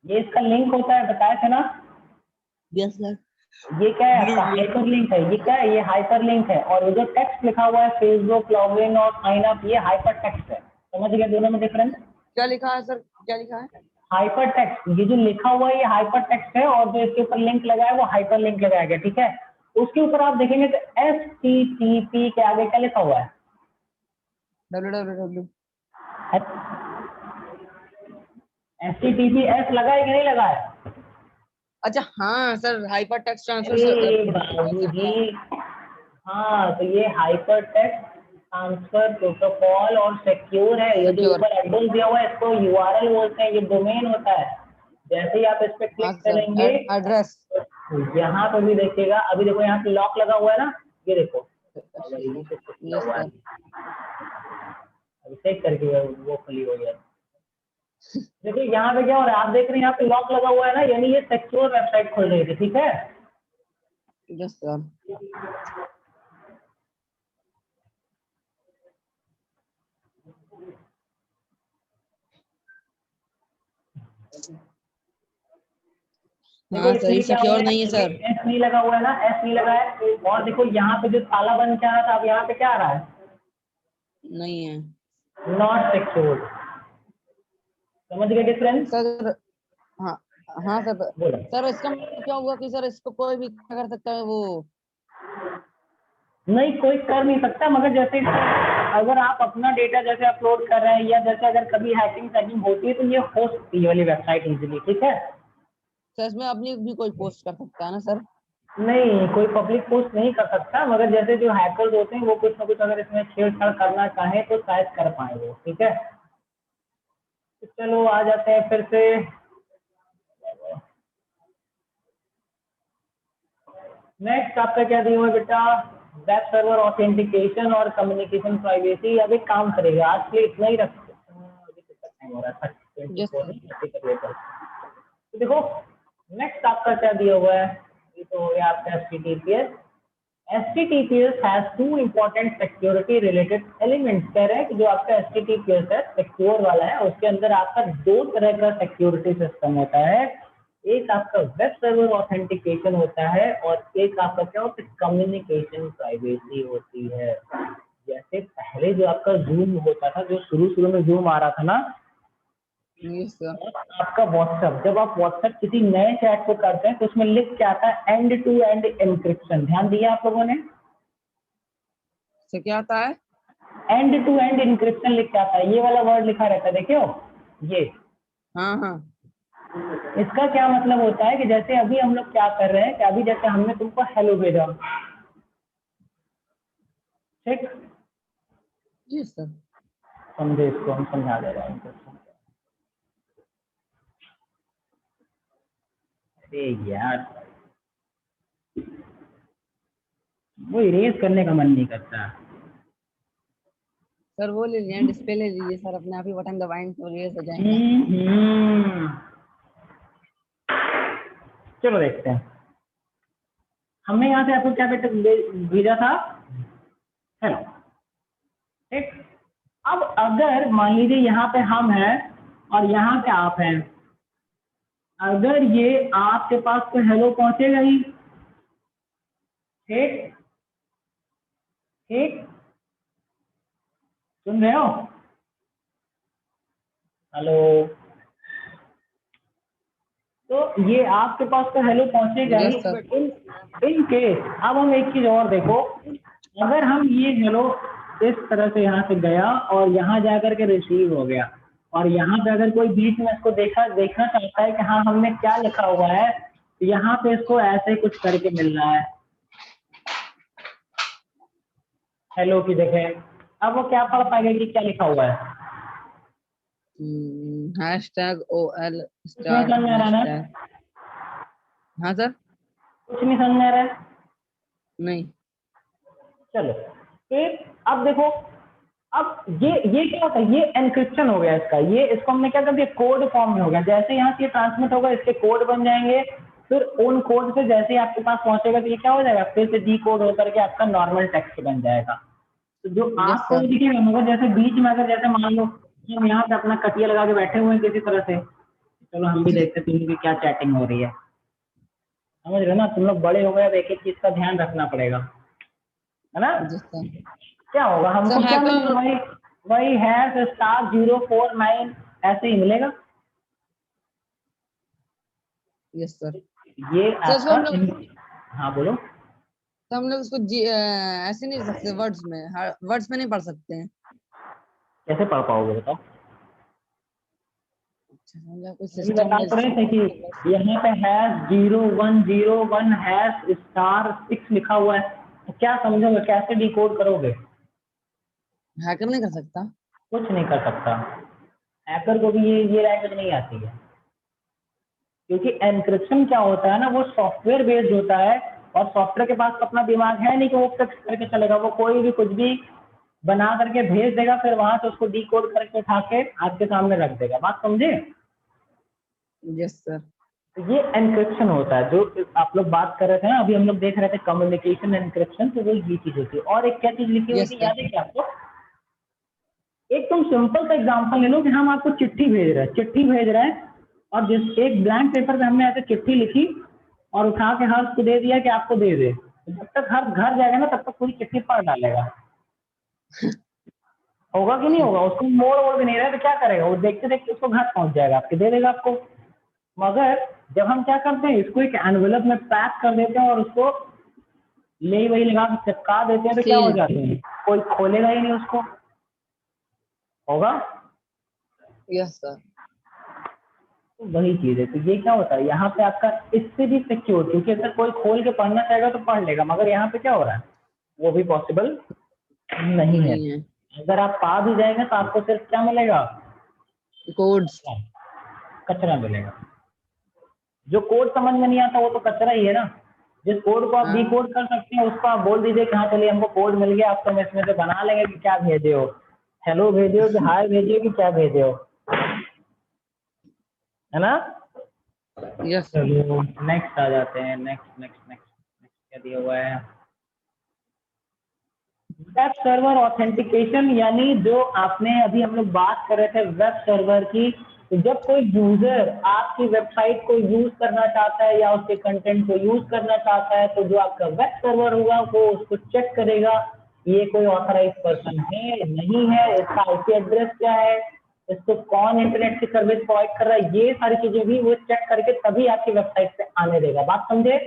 ये इसका लिंक होता है, बताया था ना। Yes sir. ये क्या है आपका? हाइपर लिंक है। ये क्या है? ये हाइपर लिंक है। और ये जो टेक्स्ट लिखा हुआ है, फेसबुक लॉगिन और साइन अप, ये हाइपर टेक्स्ट है। समझ गए दोनों में डिफरेंस? क्या लिखा है सर, क्या लिखा है? हाइपर टेक्स्ट, ये जो लिखा हुआ है ये हाइपर टेक्स्ट है, और जो इसके ऊपर लिंक लगा है वो हाइपर लिंक लगाया गया। ठीक है, उसके ऊपर आप देखेंगे तो HTTP के आगे क्या लिखा हुआ है? www। HTTPS लगा है कि नहीं लगा है? अच्छा हाँ सर, हाइपर टेक्स्ट अरे ट्रांसफर बाबूजी, हाँ, तो ये हाइपर टेक्स्ट ट्रांसफर प्रोटोकॉल और सिक्योर है। ये जो सिक्योर। ऊपर एड्रेस दिया हुआ है इसको URL बोलते हैं, ये डोमेन होता है। जैसे ही आप इस पे हाँ क्लिक सर, करेंगे, एड्रेस। तो यहाँ पे भी देखिएगा। अभी देखो यहाँ पे लॉक लगा हुआ है ना, ये देखो, यस सर। अभी चेक करके वो खुली हुई है। देखिए यहाँ पे क्या हो रहा है, आप देख रहे हैं यहाँ पे लॉक लगा हुआ है ना, यानी ये सिक्योर वेबसाइट खोल रही थी। ठीक है, यस सर। देखो हाँ सर, ये इसमें क्या हो सिक्योर रहा नहीं है है, सर। एस नहीं लगा हुआ है ना, एस नहीं लगा है। और देखो यहाँ पे जो ताला बंद क्या आ रहा था, अब यहाँ पे क्या आ रहा है? नहीं है नॉट सिक्योर। समझ गए डिफरेंस? सर। हाँ। हाँ सर। बोलो। सर इसका मतलब क्या हुआ कि सर इसको कोई भी क्या कर सकता है वो? नहीं, कोई कर नहीं सकता, मगर जैसे अगर आप अपना डेटा जैसे अपलोड कर रहे हैं या जैसे अगर कभी हैकिंग होती है तो ये हो सकती है ये वाली वेबसाइट इजीली, ठीक है। सर इसमें अपनी भी कोई पोस्ट कर सकता है ना सर? नहीं, कोई पब्लिक पोस्ट नहीं कर सकता, मगर जैसे जो हैकर्स होते हैं वो कुछ ना कुछ अगर इसमें छेड़छाड़ करना चाहे तो शायद कर पाए वो, ठीक है। तो चलो आ जाते हैं फिर से। नेक्स्ट आपका क्या दिया हुआ है बेटा? वेब सर्वर ऑथेंटिकेशन और कम्युनिकेशन प्राइवेसी। अब एक काम करेगा, आज के लिए इतना ही रखते हैं। अभी कितना टाइम हो रहा है? Yes 24 sir. नहीं, 30 तक लेकर। तो देखो नेक्स्ट आपका क्या दिया हुआ है, ये तो हो गया आपका HTTPS। HTTPS has two important security related elements। कह रहे हैं कि जो आपका HTTPS है सिक्योर वाला है, उसके अंदर आपका दो तरह का सिक्योरिटी सिस्टम होता है। एक आपका वेब सर्वर ऑथेंटिकेशन होता है और एक आपका क्या होता है, कम्युनिकेशन प्राइवेसी होती है। जैसे पहले जो आपका जूम होता था, जो शुरू शुरू में जूम आ रहा था ना, यस सर। आपका व्हाट्सएप, जब आप व्हाट्सएप किसी नए चैट को करते हैं तो उसमें लिख के आता है एंड टू एंड एन्क्रिप्शन। ध्यान दिया आप लोगों ने? सर क्या आता है? एंड टू एंड एन्क्रिप्शन लिख के आता है, ये वाला वर्ड लिखा रहता है, देखियो ये। हाँ हाँ। इसका क्या मतलब होता है कि जैसे अभी हम लोग क्या कर रहे हैं कि अभी जैसे हमने तुमको हेलो भेजा, ठीक, यस सर। समझे, इसको हम समझा दे रहे हैं encryption। अरे यार, वो इरेज करने का मन नहीं करता। सर वो ले लीजिए, डिस्प्ले ले लीजिए सर, अपने आप ही बटन दबाएंगे तो रेस हो जाएगा। चलो देखते हैं। हमने यहाँ से आपको क्या भेजा था, हेलो, ठीक। अब अगर मान लीजिए यहाँ पे हम हैं और यहाँ पे आप हैं, अगर ये आपके पास तो हेलो पहुंचेगा ही, ठीक ठीक, सुन रहे हो? हेलो, तो ये आपके पास तो हेलो पहुंचेगा ही, yes sir. But in case अब हम एक चीज और देखो, अगर हम ये हेलो इस तरह से यहाँ से गया और यहाँ जाकर के रिसीव हो गया, और यहाँ पे अगर कोई बीच में इसको देखना चाहता है कि हाँ हमने क्या लिखा हुआ है, तो यहाँ पे इसको ऐसे कुछ करके मिल रहा है हेलो की जगह। अब वो क्या पढ़ पाएगा कि क्या लिखा हुआ है? हैशटैग OL कुछ नहीं स्टार समझ आ रहा ना? हैशटैग। हाँ सर। कुछ नहीं समझ आ रहा है? नहीं। चलो एक, अब देखो, अब ये क्या होता है, ये एनक्रिप्शन हो गया इसका, ये इसको हमने क्या कर दिया, कोड फॉर्म में हो गया। जैसे यहाँ से ये ट्रांसमिट होगा, इसके कोड बन जाएंगे, फिर उन कोड से जैसे ही आपके पास पहुंचेगा तो ये क्या हो जाएगा, फिर से डी कोड होकर के आपका नॉर्मल टेक्स्ट बन जाएगा। तो जो यस आपको सर। दिखेगा, मगर जैसे बीच में अगर जैसे मान लो कि हम यहाँ पे अपना कटिया लगा के बैठे हुए हैं किसी तरह से, चलो हम भी देखते हैं तुम क्या चैटिंग हो रही है, समझ रहे हो ना? तुम लोग बड़े हो गए, अब एक एक चीज का ध्यान रखना पड़ेगा, है ना? Yes sir. क्या होगा हमको, सर क्या मिलेगा, हैकर। वही वही है स्टार 049 ऐसे ही मिलेगा। Yes sir. ये सर इसको आपका हम लोग, हाँ बोलो। तो हम लोग इसको ऐसे नहीं लिख सकते, वर्ड्स में, वर्ड्स में नहीं पढ़ सकते हैं। कैसे पढ़ पाओगे बताओ? अच्छा, समझा कोई अभी सिस्टम बता है तो रहे थे जिसमें कि यहाँ पे हैश 0101 हैश स्टार 6 लिखा हुआ है, तो क्या समझोगे, कैसे डिकोड करोगे? हैकर नहीं कर सकता। कुछ नहीं कर सकता, हैकर को भी ये लैंग्वेज नहीं आती है, क्योंकि एनक्रिप्शन क्या होता है ना, वो सॉफ्टवेयर बेस्ड होता है, और सॉफ्टवेयर के पास तो अपना दिमाग है नहीं कि वो फिक्स करके चलेगा, वो कोई भी कुछ भी बना करके भेज देगा, फिर वहां से उसको डिकोड करके उठा के आपके सामने रख देगा। बात समझे? Yes sir. तो ये एनक्रिप्शन होता है जो आप लोग बात कर रहे थे ना, अभी हम लोग देख रहे थे कम्युनिकेशन एनक्रिप्शन, तो वो ये चीज होती है। और एक क्या चीज लिखी हुई यस थी, सर। याद है क्या आपको? एक तुम सिंपल सा एग्जांपल ले लो कि हम आपको चिट्ठी भेज रहे हैं, और जिस एक ब्लैंक पेपर पे हमने ऐसे चिट्ठी लिखी और उठा के हर्ष को दे दिया कि आपको दे दे, तो जब तक हर्ष घर जाएगा ना तब तक पूरी चिट्ठी पढ़ डालेगा। होगा कि नहीं होगा? उसको मोड़ भी नहीं रहा तो क्या करेगा, वो देखते देखते उसको घर पहुंच जाएगा, आपके दे देगा आपको। मगर जब हम क्या करते हैं, इसको एक एनवेलप में पैक कर देते हैं और उसको ले वही लगा के चिपका देते हैं तो क्या हो जाते हैं, कोई खोलेगा ही नहीं उसको, होगा। Yes sir. तो वही चीज है, तो ये क्या होता है यहाँ पे आपका इससे भी सिक्योर, क्योंकि अगर कोई खोल के पढ़ना चाहेगा तो पढ़ लेगा, मगर यहाँ पे क्या हो रहा है वो भी पॉसिबल नहीं है। अगर आप पा भी जाएंगे तो आपको सिर्फ क्या मिलेगा, कोड्स, कचरा मिलेगा। जो कोड समझ में नहीं आता वो तो कचरा ही है ना। जिस कोड को आप डी कोड कर सकते हैं उसको आप बोल दीजिए कि हाँ चलिए हमको कोड मिल गया, आप तो हम इसमें से बना लेंगे कि क्या भेजे हो, हेलो भेजे हो कि हाय भेजे हो कि क्या भेजे हो, है ना। यस। चलो नेक्स्ट आ जाते हैं, नेक्स्ट नेक्स्ट नेक्स्ट नेक्स्ट क्या दिया हुआ है, वेब सर्वर ऑथेंटिकेशन, यानी जो आपने अभी हम लोग बात कर रहे थे वेब सर्वर की, तो जब कोई यूजर आपकी वेबसाइट को यूज करना चाहता है या उसके कंटेंट को यूज करना चाहता है, तो जो आपका वेब सर्वर होगा वो उसको चेक करेगा ये कोई ऑथराइज पर्सन है नहीं है, इसका आईपी एड्रेस क्या है, इसको कौन इंटरनेट की सर्विस प्रोवाइड कर रहा है, ये सारी चीजें भी वो चेक करके तभी आपकी वेबसाइट पे आने देगा। बात समझे।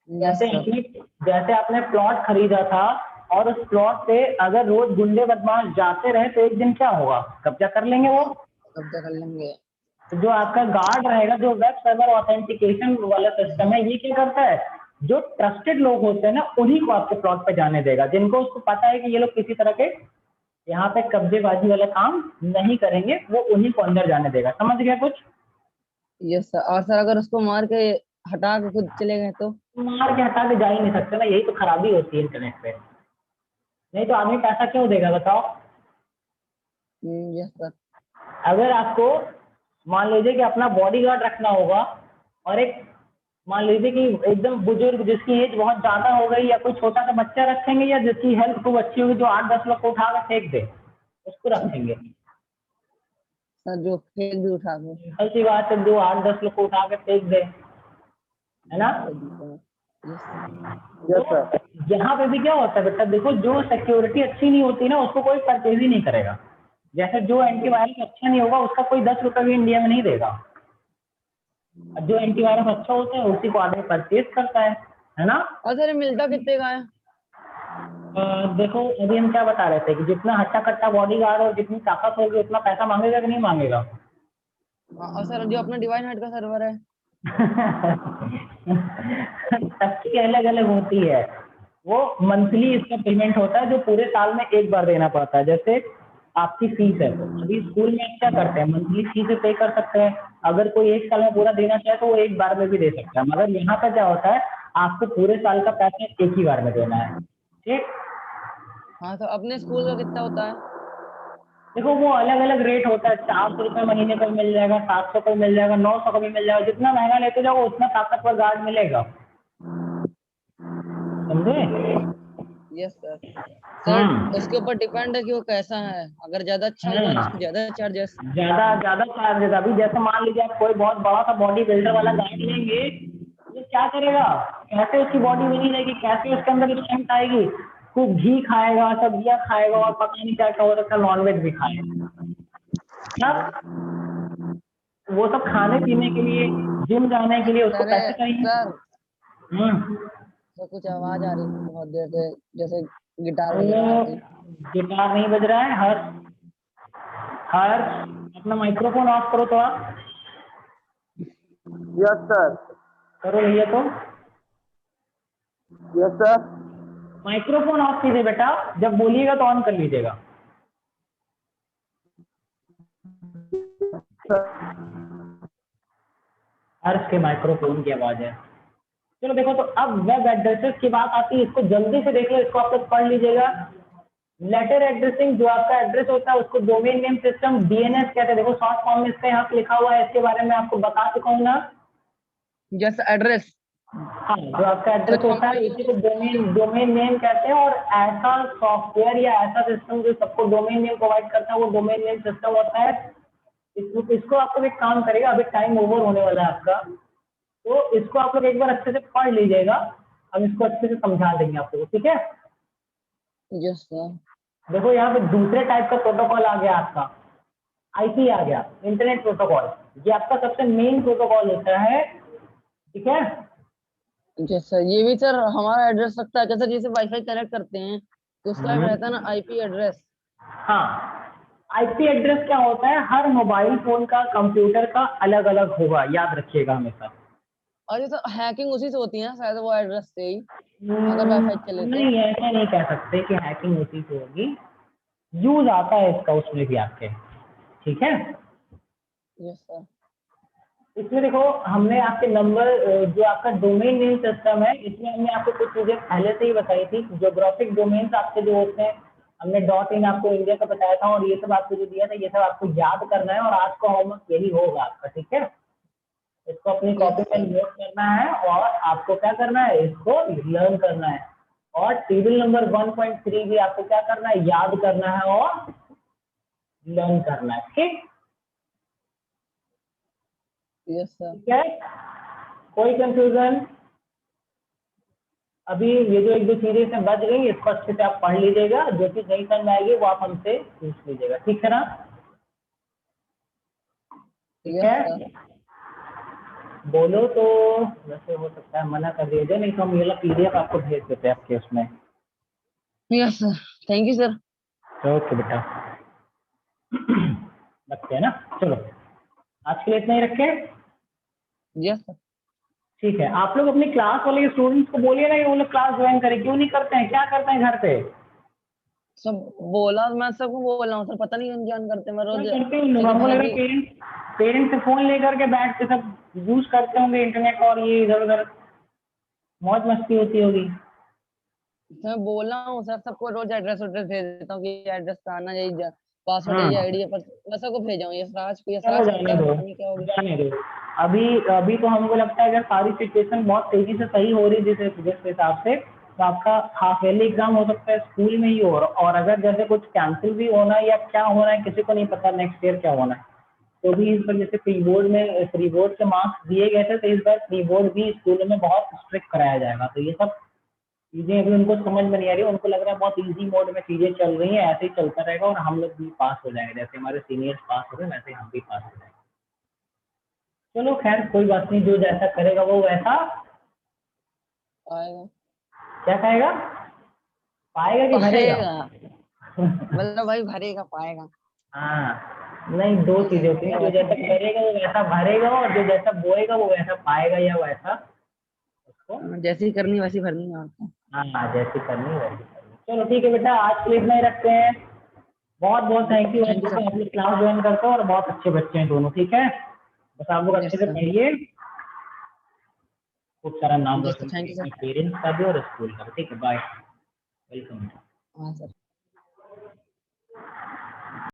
जैसे आपने प्लॉट खरीदा था और उस प्लॉट पे अगर रोज गुंडे बदमाश जाते रहे तो एक दिन क्या होगा, कब्जा कर लेंगे वो, कब्जा कर लेंगे। तो जो आपका गार्ड रहेगा, जो वेब सर्वर ऑथेंटिकेशन वाला सिस्टम है, ये क्या करता है, जो ट्रस्टेड लोग होते हैं ना उन्हीं को आपके प्लॉट पे जाने देगा, जिनको उसको पता है कि ये लोग किसी तरह के यहाँ पे कब्जेबाजी वाला काम नहीं करेंगे, वो उन्हीं को अंदर जाने देगा। समझ गया कुछ। Yes sir. और सर अगर उसको मार के हटा के खुद चले गए तो? मार के हटा के जा ही नहीं सकते ना, यही तो खराबी होती है इंटरनेट पे, नहीं तो आदमी पैसा क्यों देगा बताओ। Yes sir. अगर आपको मान लीजिए कि अपना बॉडीगार्ड रखना होगा और एक मान लीजिए कि एकदम बुजुर्ग जिसकी एज बहुत ज्यादा हो गई, या कोई छोटा सा बच्चा रखेंगे, या जिसकी हेल्थ खूब अच्छी होगी जो 8-10 लोग को उठा कर फेंक दे, उसको रखेंगे। सर जो फेंक भी उठा के, सिंपल सी बात है, जो 8-10 लोग को उठा के फेंक दे, है ना। यहाँ पे भी क्या होता है बेटा, देखो जो सिक्योरिटी अच्छी नहीं होती ना उसको कोई परचेज ही नहीं करेगा। जैसे जो एंटीवायरस अच्छा नहीं होगा उसका कोई 10 रुपए भी इंडिया में नहीं देगा, जो एंटीवायरस अच्छा होता है उसी को आदमी परचेज करता है ना। और सर मिलता कितने का है? देखो अभी हम क्या बता रहे थे कि जितना हट्टा कट्टा बॉडीगार्ड और जितनी ताकत होगी उतना पैसा मांगेगा कि नहीं मांगेगा। और सर जो अपना डिवाइन हार्ट का सर्वर है सबकी अलग अलग होती है, वो मंथली इसका पेमेंट होता है जो पूरे साल में एक बार देना पड़ता है। जैसे आपकी फीस है, तो अभी स्कूल में क्या करते हैं, मंथली फीस पे कर सकते हैं, अगर कोई एक साल में पूरा देना चाहे तो वो एक बार में भी दे सकता है, मगर यहाँ पर क्या होता है आपको पूरे साल का पैसा एक ही बार में देना है। ठीक। हाँ तो अपने स्कूल का कितना होता है? देखो वो अलग अलग रेट होता है, 400 रुपये महीने का मिल जाएगा, 700 का मिल जाएगा, 900 का भी मिल जाएगा, जितना महंगा लेते जाओ उतना ताकतवर गार्ड मिलेगा। समझे। Yes sir. सर उसके ऊपर डिपेंड है कि वो कैसा है, अगर ज्यादा अच्छा होगा तो उसको ज्यादा चार्जेस। ज्यादा चार्जेस। अभी जैसे मान लीजिए आप कोई बहुत बड़ा सा बॉडी बिल्डर वाला गार्ड लेंगे, वो क्या करेगा, कैसे उसकी बॉडी बनी रहेगी, कैसे उसके अंदर स्ट्रेंथ आएगी, खूब घी खाएगा, सब्जियां खाएगा, और पता नहीं क्या क्या हो रखा है, नॉनवेज भी खाएगा ना। वो सब खाने पीने के लिए, जिम जाने के लिए उसको पैसे चाहिए। सर तो कुछ आवाज आ रही थी बहुत देर से, जैसे गिटार बज रहा है। गिटार नहीं बज रहा है। हर हर अपना माइक्रोफोन ऑफ करो थोड़ा। Yes sir. करो भैया तो। Yes sir. माइक्रोफोन ऑफ कीजिए बेटा, जब बोलिएगा तो ऑन कर लीजिएगा। हर्ष के माइक्रोफोन की आवाज है। चलो देखो, तो अब वेब एड्रेसेस की बात आती है, इसको जल्दी से देख लो, इसको आप लोग पढ़ लीजिएगा। लेटर एड्रेसिंग, जो आपका एड्रेस होता है उसको डोमेन नेम सिस्टम डीएनएस कहते हैं। देखो शॉर्ट फॉर्म में इसका यहाँ पे लिखा हुआ है, इसके बारे में आपको बता चुका हूँ ना। जैसे एड्रेस, हाँ, जो आपका एड्रेस होता है इसी को डोमेन नेम कहते हैं, और ऐसा सॉफ्टवेयर या ऐसा सिस्टम जो सबको डोमेन नेम प्रोवाइड करता है वो डोमेन नेम सिस्टम होता है। इसको आप लोग एक काम करेगा, अभी टाइम ओवर होने वाला है आपका, तो इसको आप लोग एक बार अच्छे से पढ़ लीजिएगा, हम इसको अच्छे से समझा देंगे आप लोग, ठीक है। Yes sir. देखो यहाँ पे दूसरे टाइप का प्रोटोकॉल आ गया आपका, आईपी आ गया, इंटरनेट प्रोटोकॉल। ये आपका सबसे मेन प्रोटोकॉल होता है, ठीक है। जी सर, ये भी सर हमारा एड्रेस लगता है क्या सर? जैसे वाईफाई कनेक्ट करते हैं तो उसका एक रहता है ना आईपी एड्रेस। हाँ, आईपी एड्रेस क्या होता है, हर मोबाइल फोन का कंप्यूटर का अलग अलग होगा, याद रखिएगा हमेशा। और ये सर हैकिंग उसी से होती है ना शायद, वो एड्रेस से ही, अगर वाईफाई चले तो। नहीं, ऐसा नहीं कह सकते कि हैकिंग उसी से होगी, यूज आता है इसका उसमें भी आपके, ठीक है। Yes sir. इसमें देखो, हमने आपके नंबर, जो आपका डोमेन नेम सिस्टम है, इसमें हमने आपको कुछ चीजें पहले से ही बताई थी। ज्योग्राफिक डोमेन्स आपके जो होते हैं, हमने .in आपको इंडिया का बताया था, और ये सब आपको जो दिया था, ये सब आपको याद करना है, और आज का होमवर्क यही होगा आपका, ठीक है। इसको अपनी यस कॉपी में सर। नोट करना है, और आपको क्या करना है, इसको लर्न करना है। और टेबल नंबर 1.3 भी आपको क्या करना है, याद करना है और लर्न करना है, ठीक। Yes sir. ठीक है, कोई कंफ्यूजन? अभी ये जो एक दो चीजें इसमें बच गई, इसको अच्छे से आप पढ़ लीजिएगा, जो चीज नहीं समझ में आएगी वो आप हमसे पूछ लीजिएगा, ठीक है ना। ठीक यस है, सर। बोलो तो। वैसे हो सकता है मना कर दिया जाए, नहीं तो हम ये वाला पीडीएफ आपको भेज देते हैं आपके उसमें। Yes sir, thank you sir. Okay बेटा, रखते हैं ना, चलो आज के लिए इतना ही रखें। Yes sir. ठीक है, आप लोग अपनी क्लास वाले स्टूडेंट्स को बोलिए ना कि वो लोग क्लास ज्वाइन करें, क्यों नहीं करते हैं, क्या करते हैं घर पे? सब बोला, मैं सबको बोल रहा हूँ सर, पता नहीं क्यों ज्वाइन करते, मैं क्या रोज करते हैं लोग, क्योंकि हमको लग भाई रहा है भी। पेरेंट्स पेरेंट्स से फोन लेकर के बैठ के सब यूज करते होंगे इंटरनेट, और ये इधर उधर मौज मस्ती होती होगी। मैं बोल रहा हूँ सर, सबको रोज एड्रेस एड्रेस भेज देता हूँ कि एड्रेस का आना, यही पासवर्ड, यही हाँ, आईडी है, पर मैं सबको भेजा हूँ। चलो यशराज का जाने क्या दो, पता नहीं क्या हो गया। जाने दो। अभी अभी तो हमको लगता है अगर सारी सिचुएशन बहुत तेजी से सही हो रही है जिस हिसाब से, तो आपका हाफ ईयरली एग्जाम हो सकता है स्कूल में ही हो, और अगर जैसे कुछ कैंसिल भी होना है या क्या होना है, किसी को नहीं पता नेक्स्ट ईयर क्या होना है। तो भी इस बार जैसे प्री बोर्ड के मार्क्स दिए गए थे, तो इस बार प्री बोर्ड भी स्कूल में बहुत स्ट्रिक्ट कराया जाएगा। तो ये सब चीजें अभी उनको समझ में नहीं आ रही, उनको लग रहा है बहुत इजी मोड में चीजें चल रही हैं, ऐसे ही चलता रहेगा और हम लोग भी पास हो जाएंगे, जैसे हमारे सीनियर्स पास हो गए वैसे ही हम भी पास हो जाएंगे। चलो खैर कोई बात नहीं, जो जैसा करेगा वो वैसा आएगा। क्या कहेगा, पाएगा कि भरेगा? पाएगा। मतलब भाई भरेगा पाएगा। हाँ, नहीं, दो ये चीजें सर होती हैं, बढ़िया जो बात जैसा है। करेगा वो वैसा भरेगा, और जो जैसा बोएगा वो वैसा पाएगा या वैसा उसको। जैसी करनी वैसी भरनी है, और क्या। हाँ, जैसी करनी वैसी करनी। चलो ठीक है बेटा, आज के लिए इतना ही रखते हैं। बहुत बहुत थैंक यू, थैंक यू आप सर। लोग क्लास ज्वाइन करते हो, और बहुत अच्छे बच्चे हैं दोनों, ठीक है। बस आप लोग अच्छे यस से सर। पढ़िए, खूब सारा नाम यस सर, रोशन थैंक करिए यू अपने सर। पेरेंट्स का भी और स्कूल का भी, ठीक है, बाय, वेलकम। हाँ सर।